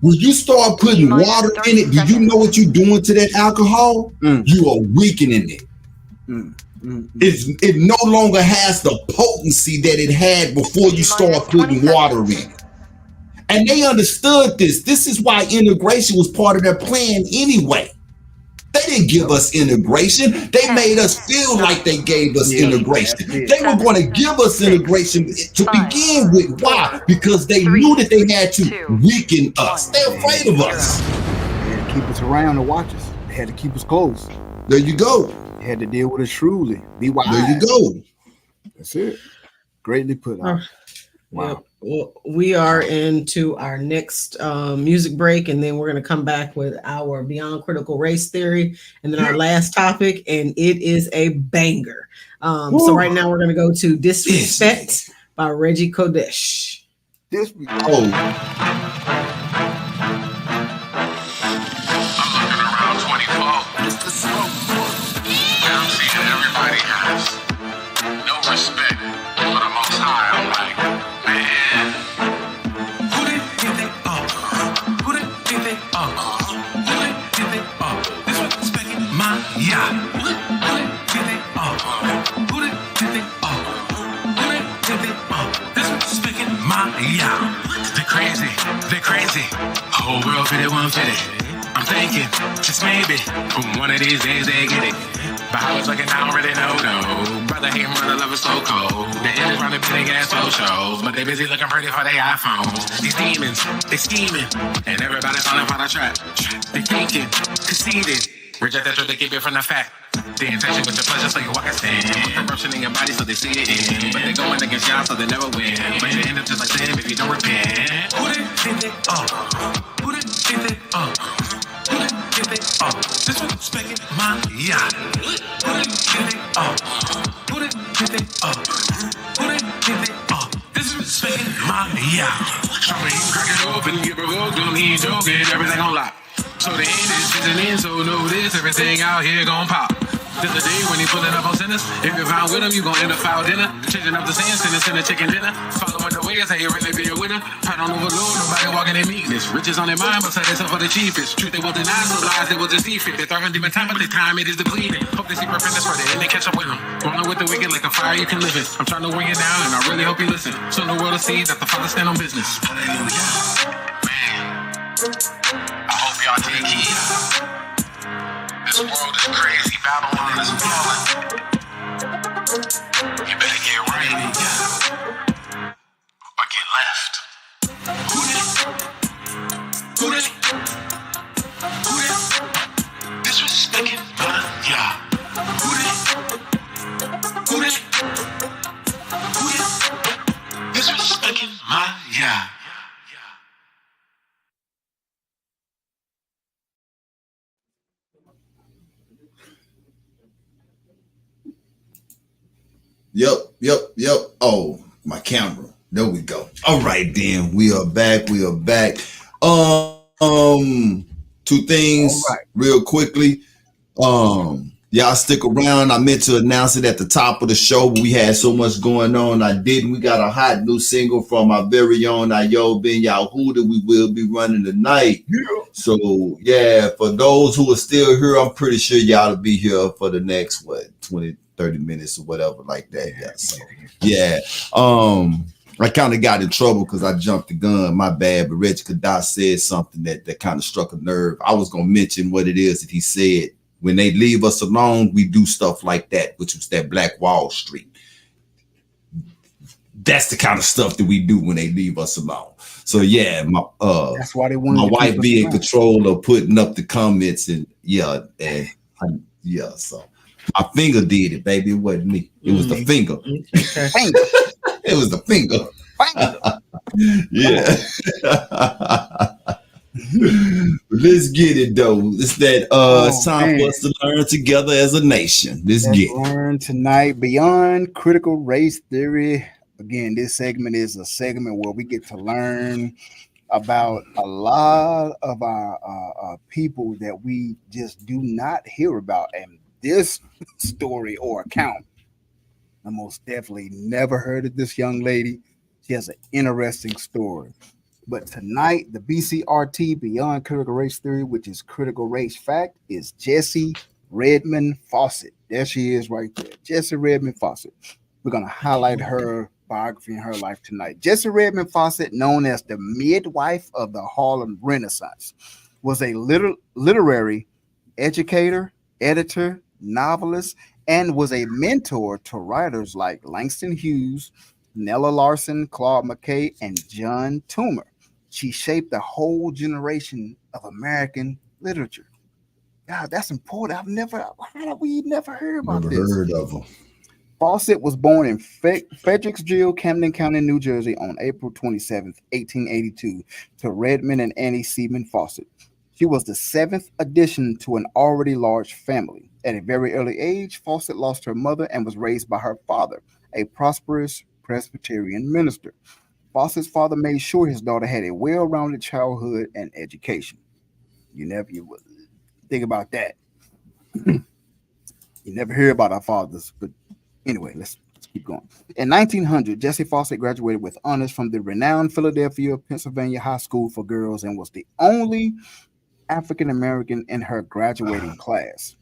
When you start putting water in it, do you know what you're doing to that alcohol? You are weakening it. It no longer has the potency that it had before you start putting water in it. And they understood this. This is why integration was part of their plan anyway. They didn't give us integration. They made us feel like they gave us integration. They were going to give us integration to begin with. Why? Because they knew that they had to weaken us. They're afraid of us. They had to keep us around to watch us. They had to keep us close. There you go. They had to deal with us shrewdly. Be wise. There you go. That's it. Greatly put out. Wow. Yep. Well, we are into our next music break, and then we're going to come back with our Beyond Critical Race Theory, and then our last topic, and it is a banger. So right now we're going to go to Disrespect by Reggie Kodesh. Everybody has no respect for the Most High. I'm like, man, who did they up? Who did they up? Who did they up? This was respecting my yacht. Who did they up? Who did they up? Who did they up? This was respecting my yacht. They're crazy. Whole world fit it, one fit it. I'm thinking, just maybe, one of these days they get it. But how it's looking, I don't really know, no. Brother hate brother, love is so cold. The end is running big ass socials, but they busy looking pretty for their iPhones. These demons, they scheming, and everybody's falling for the trap. They thinking, conceited, reject the truth, they keep it from the fact. The intention with the pleasure, so you walk a stand. Put corruption in your body, so they see it in. But they going against y'all, so they never win. But you end up just like them if you don't repent. Who did they up? Who did they up? Who did they up? This one's speaking my yacht. Who did they up? Who did they up? Who did they up? This one's speaking my yacht. I mean, crack it open, get provoked, don't need joking, everything on lock. So the end is seasoning, so know this, everything out here gon' pop. This the day when he pulling up on sinners. If you're found with him, you gon' end up foul dinner. Changing up the sands, sending chicken dinner. Following the ways, how you really be a winner. Pat on overload, nobody walking in meekness. Riches on their mind, but say they sell for the cheapest. Truth they will deny, so lies they will deceive it. They're throwing demon time, but their time it is depleted. Hope they see repentance for it, and they catch up with them. Rolling with the wicked like a fire you can live in. I'm trying to bring it down, and I really hope you listen. So the world will see that the Father stand on business. Hallelujah. Man, I hope y'all take heed. This world is crazy, Babylon is falling. You better get right or get left. Who did? This was sticking my yeah. Who did? This was sticking my yeah. Yep. Oh, my camera. There we go. All right, then. We are back. Two things real quickly. Y'all stick around. I meant to announce it at the top of the show, but we had so much going on. I didn't. We got a hot new single from our very own Ayo Ben Yahuda. We will be running tonight. Yeah. So, yeah, for those who are still here, I'm pretty sure y'all will be here for the next, 20, 30 minutes or whatever like that. Yeah. So, yeah. I kind of got in trouble because I jumped the gun. My bad. But Reggie Kadas said something that kind of struck a nerve. I was going to mention what it is that he said. When they leave us alone, we do stuff like that, which was that Black Wall Street. That's the kind of stuff that we do when they leave us alone. So yeah, that's why they want my wife be in control of putting up the comments and so my finger did it, baby. It wasn't me. It was the finger. It was the finger. Yeah. Let's get it though. It's that it's time for us to learn together as a nation. Let's learn tonight Beyond Critical Race Theory. Again, this segment is a segment where we get to learn about a lot of our people that we just do not hear about. And this story or account, I most definitely never heard of this young lady. She has an interesting story. But tonight, the BCRT, Beyond Critical Race Theory, which is Critical Race Fact, is Jesse Redmond Fawcett. There she is right there. Jessie Redmond Fawcett. We're going to highlight her biography and her life tonight. Jessie Redmond Fawcett, known as the midwife of the Harlem Renaissance, was a literary educator, editor, novelist, and was a mentor to writers like Langston Hughes, Nella Larson, Claude McKay, and John Toomer. She shaped a whole generation of American literature. God, that's important. How have we never heard about this? Never heard of her. Fawcett was born in Fredericksville, Camden County, New Jersey on April 27th, 1882, to Redmond and Annie Seaman Fawcett. She was the seventh addition to an already large family. At a very early age, Fawcett lost her mother and was raised by her father, a prosperous Presbyterian minister. Fawcett's father made sure his daughter had a well-rounded childhood and education. You would think about that. You never hear about our fathers, but anyway, let's keep going. In 1900, Jessie Fawcett graduated with honors from the renowned Philadelphia, Pennsylvania High School for Girls and was the only African American in her graduating class.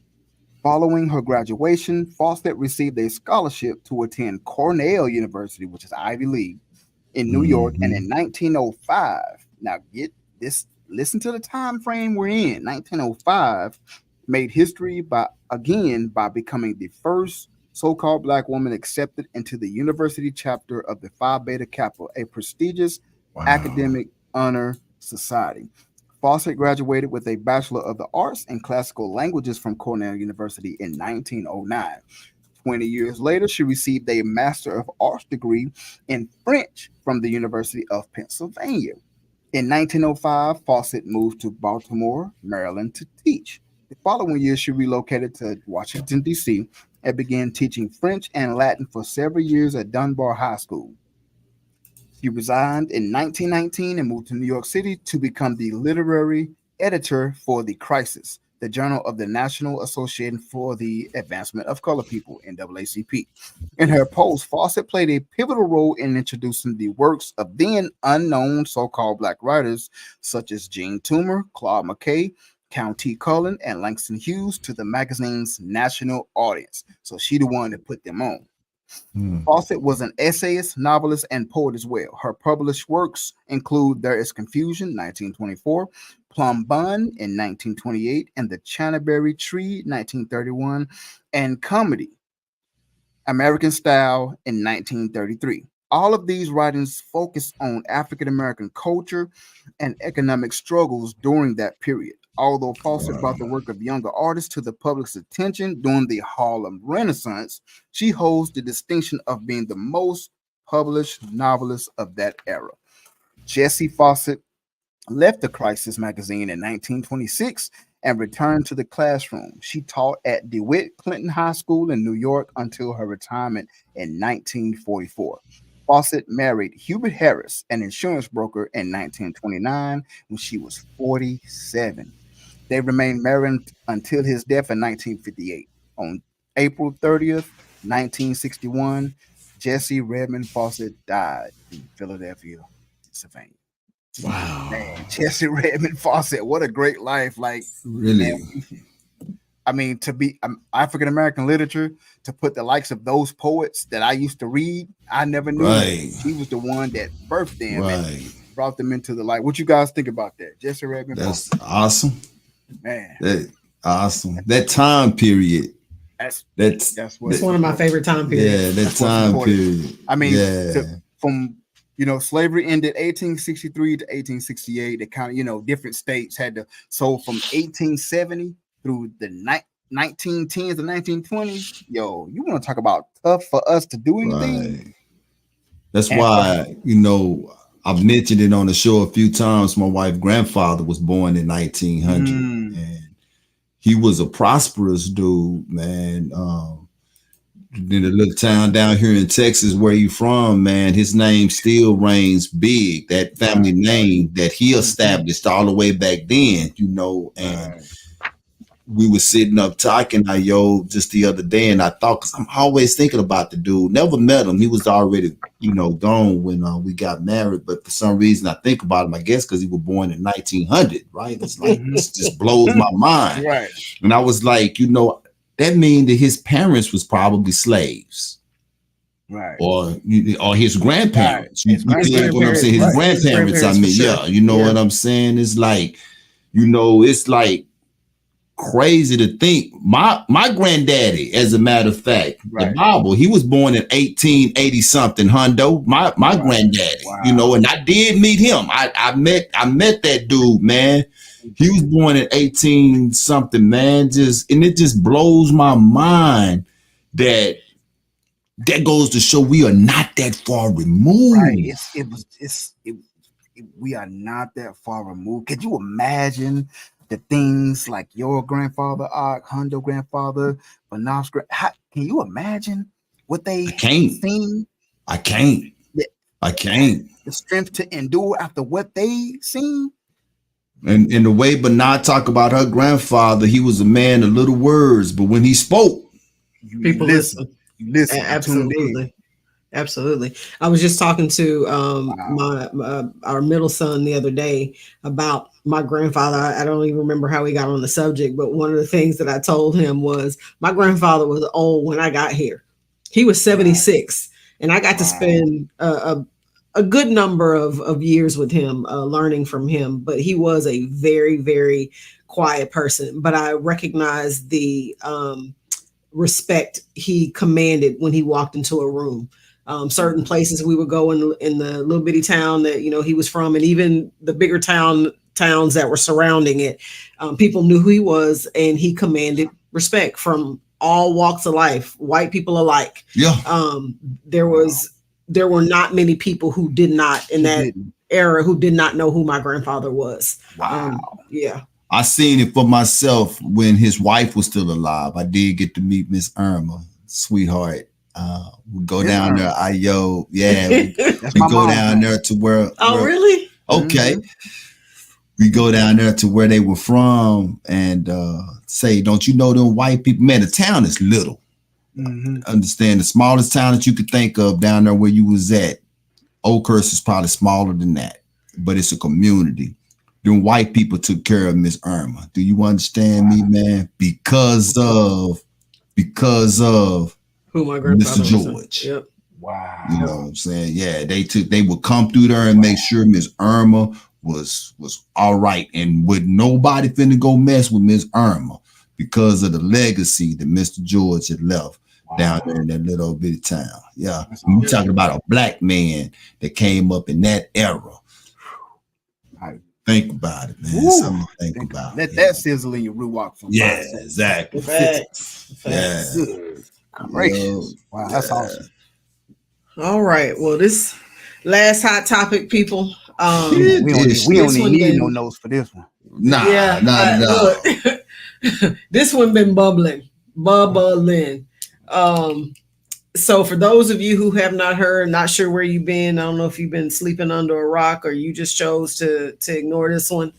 Following her graduation, Fawcett received a scholarship to attend Cornell University, which is Ivy League, in New York. And in 1905, now get this, listen to the time frame we're in. 1905 made history by becoming the first so-called Black woman accepted into the university chapter of the Phi Beta Kappa, a prestigious academic honor society. Fawcett graduated with a Bachelor of the Arts in Classical Languages from Cornell University in 1909. 20 years later, she received a Master of Arts degree in French from the University of Pennsylvania. In 1905, Fawcett moved to Baltimore, Maryland to teach. The following year, she relocated to Washington, D.C. and began teaching French and Latin for several years at Dunbar High School. She resigned in 1919 and moved to New York City to become the literary editor for The Crisis, the journal of the National Association for the Advancement of Colored People, NAACP. In her post, Fawcett played a pivotal role in introducing the works of then unknown so-called Black writers such as Jean Toomer, Claude McKay, Count T. Cullen, and Langston Hughes to the magazine's national audience. So she the one that put them on. Fawcett was an essayist, novelist, and poet as well. Her published works include There Is Confusion, 1924, Plum Bun in 1928, and The Chanaberry Tree, 1931, and Comedy, American Style in 1933. All of these writings focus on African American culture and economic struggles during that period. Although Fawcett brought the work of younger artists to the public's attention during the Harlem Renaissance, she holds the distinction of being the most published novelist of that era. Jessie Fawcett left the Crisis magazine in 1926 and returned to the classroom. She taught at DeWitt Clinton High School in New York until her retirement in 1944. Fawcett married Hubert Harris, an insurance broker, in 1929 when she was 47. They remained married until his death in 1958. On April 30th, 1961, Jessie Redmond Fawcett died in Philadelphia, Pennsylvania. Wow. Man, Jessie Redmond Fawcett, what a great life. Like, really? Man, I mean, to be African American literature, to put the likes of those poets that I used to read, I never knew. Right. She was the one that birthed them and brought them into the light. What you guys think about that? Jessie Redmond That's Fawcett. Awesome. Man. That awesome. That time period. That's one of my favorite time periods. Yeah, that time period. I mean, from slavery ended 1863 to 1868. They kind of, different states had to. So from 1870 through the 1910s to 1920s, you want to talk about tough for us to do anything? Right. That's why I've mentioned it on the show a few times. My wife's grandfather was born in 1900, and he was a prosperous dude, man. In a little town down here in Texas where you from, man, his name still reigns big. That family name that he established all the way back then, and we were sitting up talking, just the other day, and I thought, because I'm always thinking about the dude. Never met him. He was already, gone when we got married. But for some reason, I think about him, I guess, because he was born in 1900, right? It's like, this just blows my mind. Right. And I was like, that means that his parents was probably slaves. Right. Or his grandparents. Right. You get what I'm saying? His grandparents, I mean, sure. you know what I'm saying? It's like, it's like crazy to think. My granddaddy, as a matter of fact, the Bible, he was born in 1880 something, Hundo. My granddaddy, and I did meet him. I met that dude, man. He was born in 18 something, man. It just blows my mind that goes to show we are not that far removed. Right. We are not that far removed. Could you imagine the things like your grandfather, Hondo grandfather, Banaf's can you imagine what they seen? I can't. The strength to endure after what they seen. And the way Banat talk about her grandfather, he was a man of little words, but when he spoke, people listen. You listen. Absolutely. I was just talking to our middle son the other day about my grandfather. I don't even remember how we got on the subject, but one of the things that I told him was my grandfather was old when I got here. He was 76, and I got to spend a good number of years with him, learning from him. But he was a very, very quiet person. But I recognized the respect he commanded when he walked into a room. Certain places we would go in the little bitty town that he was from, and even the bigger towns that were surrounding it, people knew who he was, and he commanded respect from all walks of life, white people alike. There were not many people who did not in that era who did not know who my grandfather was. I seen it for myself when his wife was still alive. I did get to meet Miss Irma, sweetheart. We go down there. We go down there to where. Oh, really? Okay. We go down there to where they were from and say, don't you know them white people? Man, the town is little. Understand, the smallest town that you could think of down there where you was at. Oakhurst is probably smaller than that, but it's a community. Them white people took care of Miss Irma. Do you understand me, man? Because of who my grandfather Mr. George. Yep. Wow. You know what I'm saying? Yeah, they would come through there and make sure Miss Irma was all right, and would nobody finna go mess with Miss Irma because of the legacy that Mr. George had left down there in that little bitty town. Yeah. We're talking about a black man that came up in that era. Think about it, man. Something to think about. Let that sizzle in your root walk from exactly. Facts. Good gracious. Wow, that's awesome. All right. Well, this last hot topic, people. We don't even need no notes for this one. Nah. This one been bubbling. So for those of you who have not heard, not sure where you've been, I don't know if you've been sleeping under a rock or you just chose to ignore this one.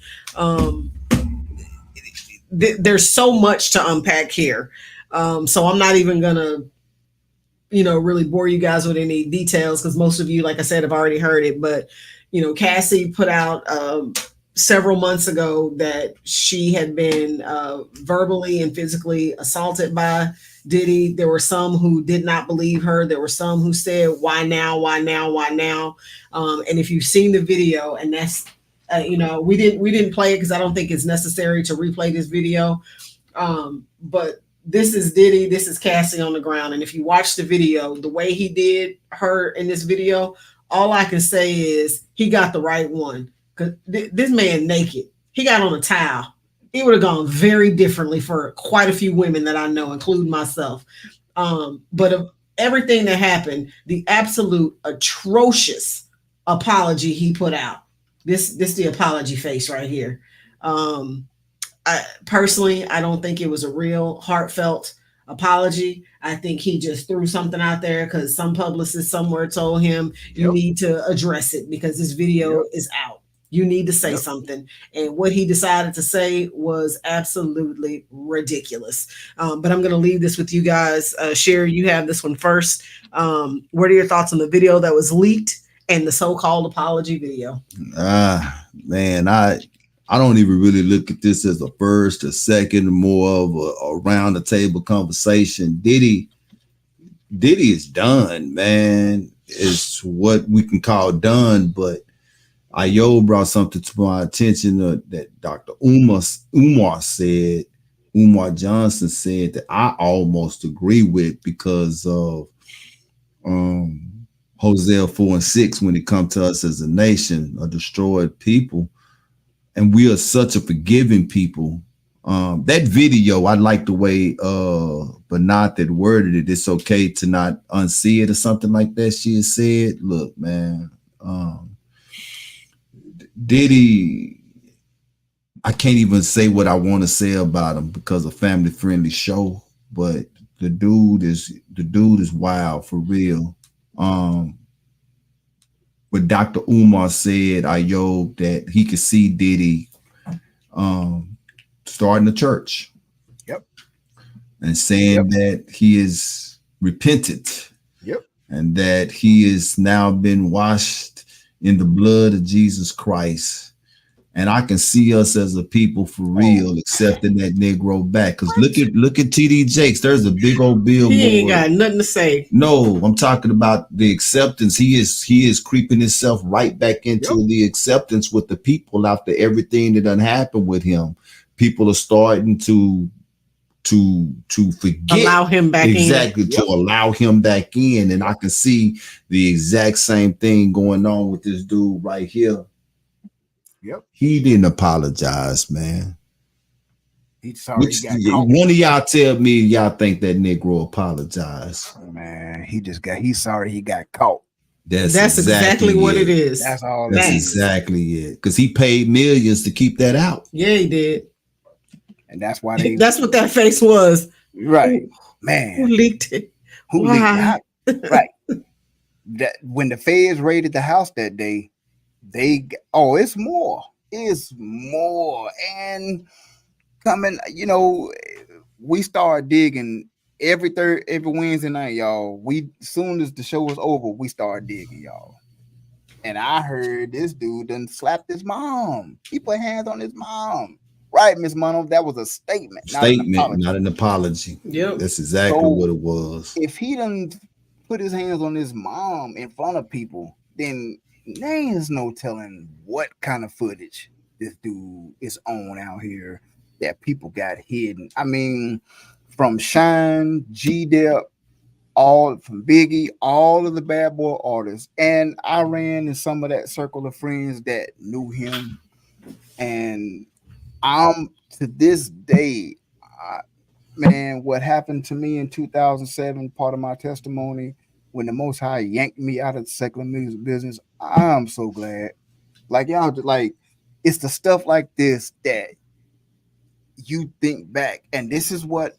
There's so much to unpack here. So I'm not even gonna, really bore you guys with any details because most of you, like I said, have already heard it. But, Cassie put out several months ago that she had been verbally and physically assaulted by Diddy. There were some who did not believe her. There were some who said, why now? And if you've seen the video, and that's, we didn't play it because I don't think it's necessary to replay this video. But this is Diddy, this is Cassie on the ground. And if you watch the video, the way he did her in this video, all I can say is he got the right one. Because this man naked, he got on a towel. It would have gone very differently for quite a few women that I know, including myself. But of everything that happened, the absolute atrocious apology he put out. This the apology face right here. I don't think it was a real heartfelt apology. I think he just threw something out there because some publicist somewhere told him you need to address it because this video is out. You need to say something. And what he decided to say was absolutely ridiculous. But I'm going to leave this with you guys. Sherry, you have this one first. What are your thoughts on the video that was leaked and the so-called apology video? Man, I don't even really look at this as a first or second, more of a around the table conversation. Diddy is done, man. It's what we can call done, but Ayo brought something to my attention that Dr. Umar Johnson said that I almost agree with because of Hosea 4:6 when it comes to us as a nation, a destroyed people, and we are such a forgiving people. That video, I like the way Bernard had worded it. It's okay to not unsee it or something like that. She has said, look, man, Diddy, I can't even say what I want to say about him because of family friendly show, but the dude is wild for real. But Dr. Umar said, Ayo, that he could see Diddy starting a church. Yep. And saying that he is repentant. Yep. And that he is now been washed in the blood of Jesus Christ. And I can see us as a people for real accepting that Negro back. Because look at TD Jakes. There's a big old billboard. He ain't got nothing to say. No, I'm talking about the acceptance. He is creeping himself right back into the acceptance with the people after everything that done happened with him. People are starting to forget. Allow him back exactly, in. to allow him back in. And I can see the exact same thing going on with this dude right here. Yep. He didn't apologize, man. He's sorry he got caught. One of y'all tell me y'all think that Negro apologized. Man, he's sorry he got caught. That's exactly what it is. That's all. That's exactly it. Because he paid millions to keep that out. Yeah, he did. And that's why that's what that face was. Right. Man. Who leaked it? Who leaked it? Right. That when the feds raided the house that day, it's more. It's more. And coming, we start digging every Wednesday night, y'all. As soon as the show was over, we start digging, y'all. And I heard this dude done slapped his mom. He put hands on his mom. Right, Miss Mono, that was a statement. Not an apology. Yep. That's exactly what it was. If he done put his hands on his mom in front of people, then there's no telling what kind of footage this dude is on out here that people got hidden. I mean, from Shine, G-Dep, from Biggie, all of the bad boy artists. And I ran in some of that circle of friends that knew him. And to this day, man, what happened to me in 2007, part of my testimony, when the Most High yanked me out of the secular music business, I'm so glad. Like, y'all, like, it's the stuff like this that you think back. And this is what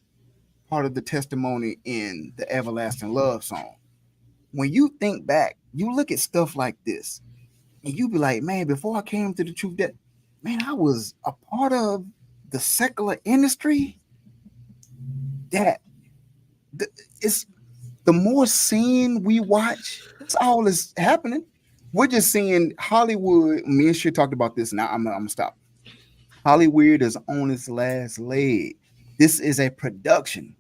part of the testimony in the Everlasting Love song. When you think back, you look at stuff like this, and you be like, man, before I came to the truth that, man, I was a part of the secular industry. It's the more sin we watch, that's all is happening. We're just seeing Hollywood. Me and Shit talked about this. Now I'm gonna stop. Hollywood is on its last leg. This is a production.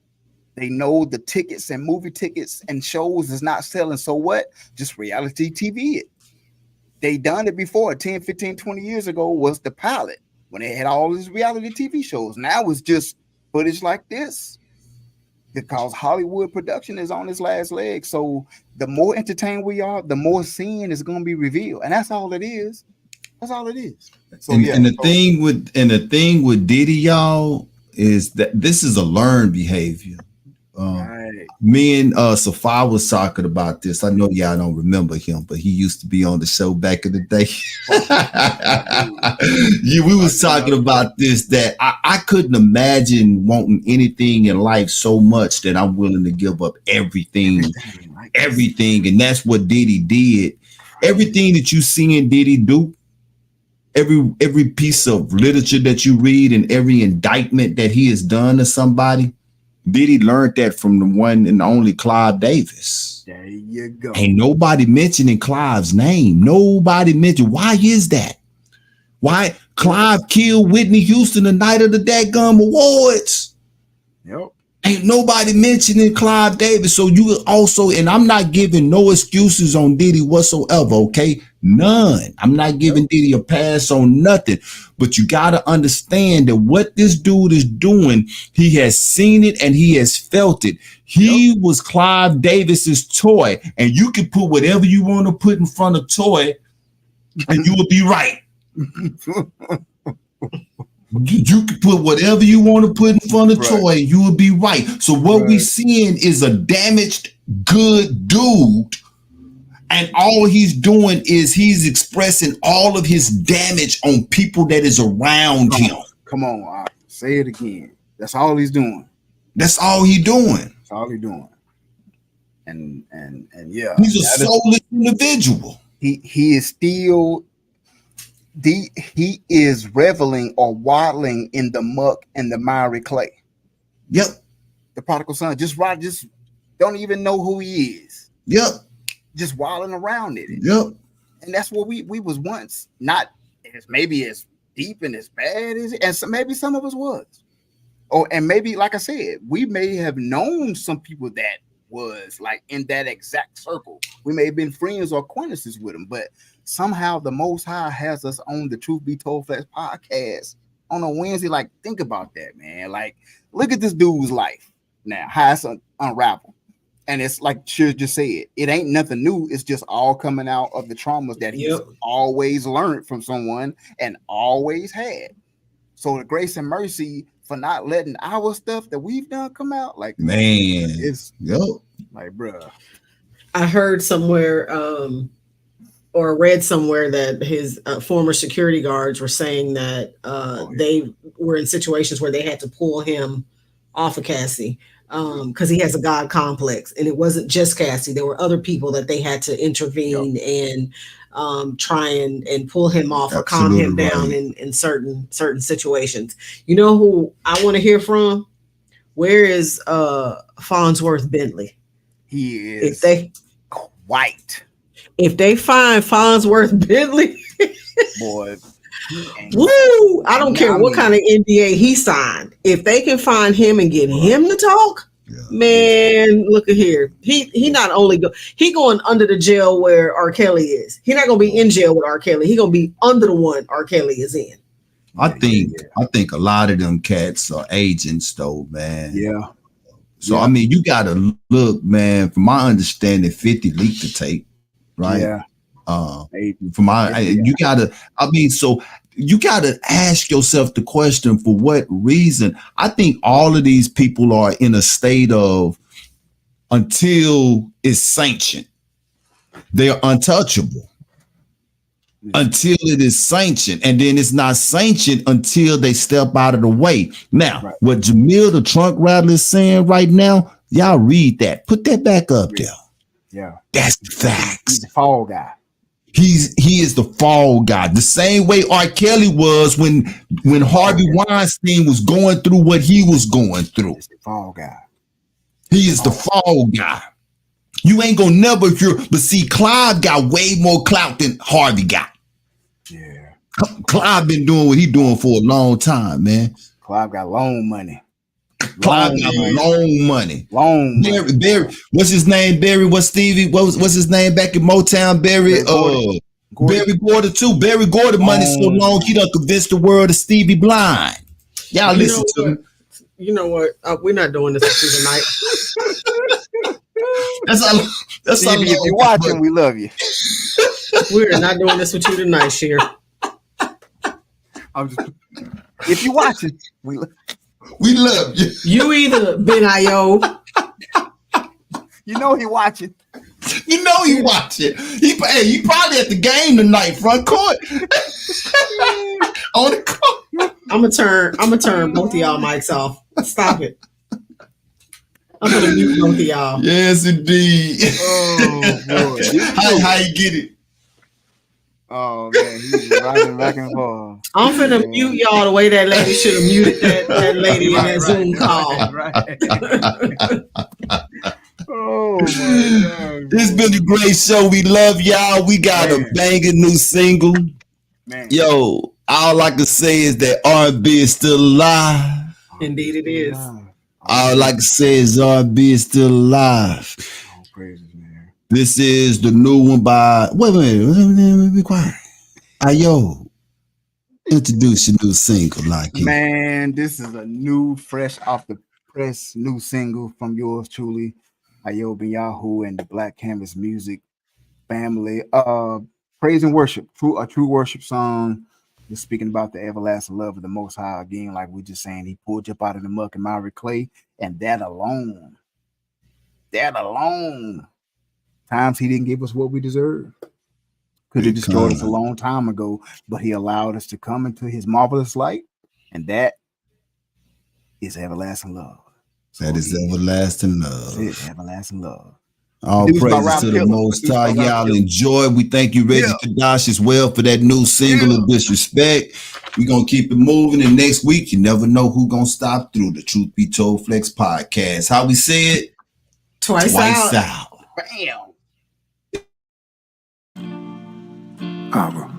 They know the tickets and movie tickets and shows is not selling. So what? Just reality TV it. They done it before. 10, 15, 20 years ago was the pilot when they had all these reality TV shows. Now it's just footage like this because Hollywood production is on its last leg. So the more entertained we are, the more sin is going to be revealed. And that's all it is. That's all it is. So, the thing with Diddy, y'all, is that this is a learned behavior. Right. Me and Safa was talking about this. I know y'all don't remember him, but he used to be on the show back in the day. We was talking about this, that I couldn't imagine wanting anything in life so much that I'm willing to give up everything. And that's what Diddy did. Everything that you see in Diddy do, every piece of literature that you read and every indictment that he has done to somebody, Diddy learned that from the one and only Clive Davis. There you go. Ain't nobody mentioning Clive's name. Nobody mentioned. Why is that? Why? Clive killed Whitney Houston the night of the dadgum awards. Yep. Ain't nobody mentioning Clive Davis. So you also, and I'm not giving no excuses on Diddy whatsoever, okay? None. I'm not giving Diddy a pass on nothing. But you got to understand that what this dude is doing, he has seen it and he has felt it. He was Clive Davis's toy, and you can put whatever you want to put in front of toy, and you will be right. You can put whatever you want to put in front of toy, you will be right. So what we seeing is a damaged good dude, and all he's doing is he's expressing all of his damage on people that is around him. Come on, say it again. That's all he's doing. That's all he's doing. That's all he's doing. And yeah, he's a soulless individual. He is still. He is reveling or waddling in the muck and the miry clay. Yep. The prodigal son just don't even know who he is. Yep. Just waddling around in it. Yep. And that's what we was once, not as maybe as deep and as bad as it, and so maybe some of us was. Oh, and maybe, like I said, we may have known some people that was like in that exact circle. We may have been friends or acquaintances with them, but somehow the Most High has us on the Truth Be Told Flex podcast on a Wednesday. Like, think about that, man. Like, look at this dude's life now, how it's unraveled. And it's like Shir just said, it ain't nothing new. It's just all coming out of the traumas that he's always learned from someone and always had. So the grace and mercy for not letting our stuff that we've done come out, like, man, it's like, bruh. I heard somewhere or read somewhere that his former security guards were saying that they were in situations where they had to pull him off of Cassie because he has a God complex, and it wasn't just Cassie. There were other people that they had to intervene and try and pull him off or calm him down in certain situations. You know who I want to hear from? Where is Farnsworth Bentley? He is white. If they find Farnsworth Bentley, boy, woo! I don't care what kind of NDA he signed. If they can find him and get him to talk, man, look at here. He not only going under the jail where R. Kelly is. He's not gonna be in jail with R. Kelly. He's gonna be under the one R. Kelly is in. I think a lot of them cats are agents, though, man. Yeah. So I mean, you gotta look, man. From my understanding, 50 leaked the tape. Right. Yeah. You gotta, I mean, so you gotta ask yourself the question, for what reason? I think all of these people are in a state of, until it's sanctioned, they are untouchable. Until it is sanctioned, and then it's not sanctioned until they step out of the way. Now, what Jamil the trunk rattler is saying right now, y'all read that. Put that back up there. Yeah, that's the facts. He's the fall guy. He is the fall guy. The same way R. Kelly was when Harvey Weinstein was going through what he was going through. He's the fall guy. He is the fall guy. You ain't gonna never hear, but see, Clive got way more clout than Harvey got. Yeah. Clive been doing what he doing for a long time, man. Clive got loan money. Clive got loan money. Loan money. Barry, what's his name? Barry, what's Stevie? What's his name back in Motown? Barry Gordy too. Barry Gordy money so long he done convinced the world of Stevie blind. Y'all listen to me. You know what? We're not doing this tonight. That's Stevie, if you're watching, we love you. We're not doing this with you tonight, Sheer. If you're watching, we love you. You either Ben Io. You know he watching. You know he watching. He probably at the game tonight, front court. On the court. I'm gonna turn both of y'all mics off. Stop it. I'm gonna mute both of y'all. Yes, indeed. Oh boy. How you get it? Oh man, he's rocking back and forth. I'm finna mute y'all the way that lady should have muted that lady in that Zoom call. Oh my God. It's been a great show. We love y'all. We got a banging new single. Man. Yo, All I can say is that R&B is still alive. Indeed it is. All I can say is R&B is still alive. Oh, praises, man. This is the new one by. Wait a minute. Be quiet. Ayo, introduce your new single, like it. Man, this is a new, fresh off the press, new single from yours truly, Ayo Benyahu and the Black Canvas Music family. Praise and worship, a true worship song. We're speaking about the everlasting love of the Most High again, like we just saying. He pulled you up out of the muck and miry clay, and that alone, times he didn't give us what we deserve. Could have destroyed us a long time ago, but he allowed us to come into his marvelous light, and that is everlasting love. That is everlasting love. That's it, everlasting love. All praises to the Most High. Y'all enjoy. We thank you, Reggie Kadash, as well, for that new single of Disrespect. We're going to keep it moving. And next week, you never know who's going to stop through the Truth Be Told Flex podcast. How we say it? Twice out. Bam. Abba,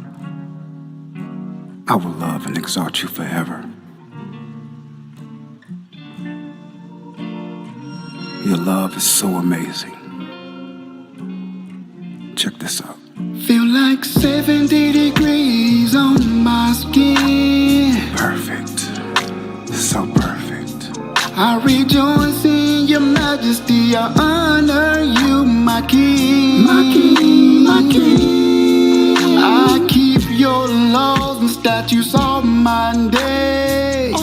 I will love and exalt you forever. Your love is so amazing. Check this out. Feel like 70 degrees on my skin. Perfect. So perfect. I rejoice in your majesty. I honor you, my king. My king, my king. I keep your laws and statutes all my days.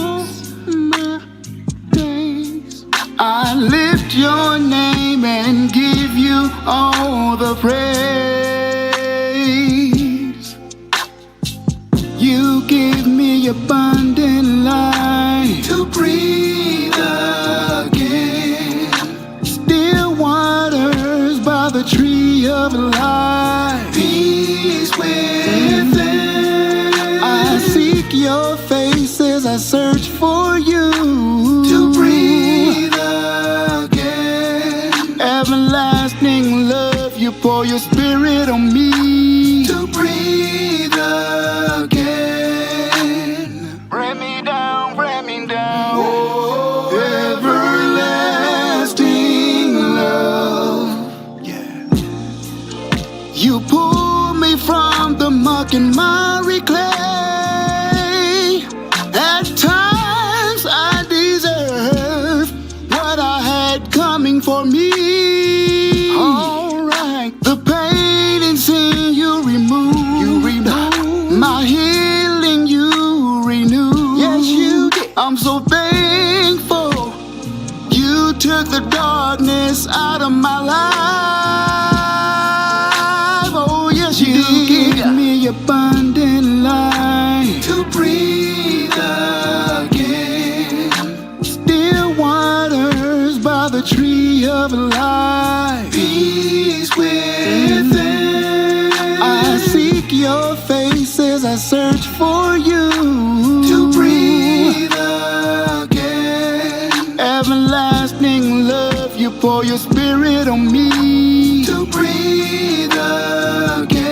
I lift your name and give you all the praise. You give me abundant life to breathe again. Still waters by the tree of life. Peace within. I seek your face as I search for you to breathe again. Everlasting love, you pour your spirit on me to breathe again. Bring me down, bring me down. Oh, everlasting love. Yeah. You pull me from the muck and miry clay. At times I deserve what I had coming for me. Alright, the pain and sin you remove. My healing you renew. Yes, you did. I'm so thankful you took the darkness out of my life. Oh, yes, you gave me abundant life to breathe again. Still waters by the tree of life. Peace within. I seek your face as I search for you to breathe again. Everlasting love, you pour your spirit on me to breathe again.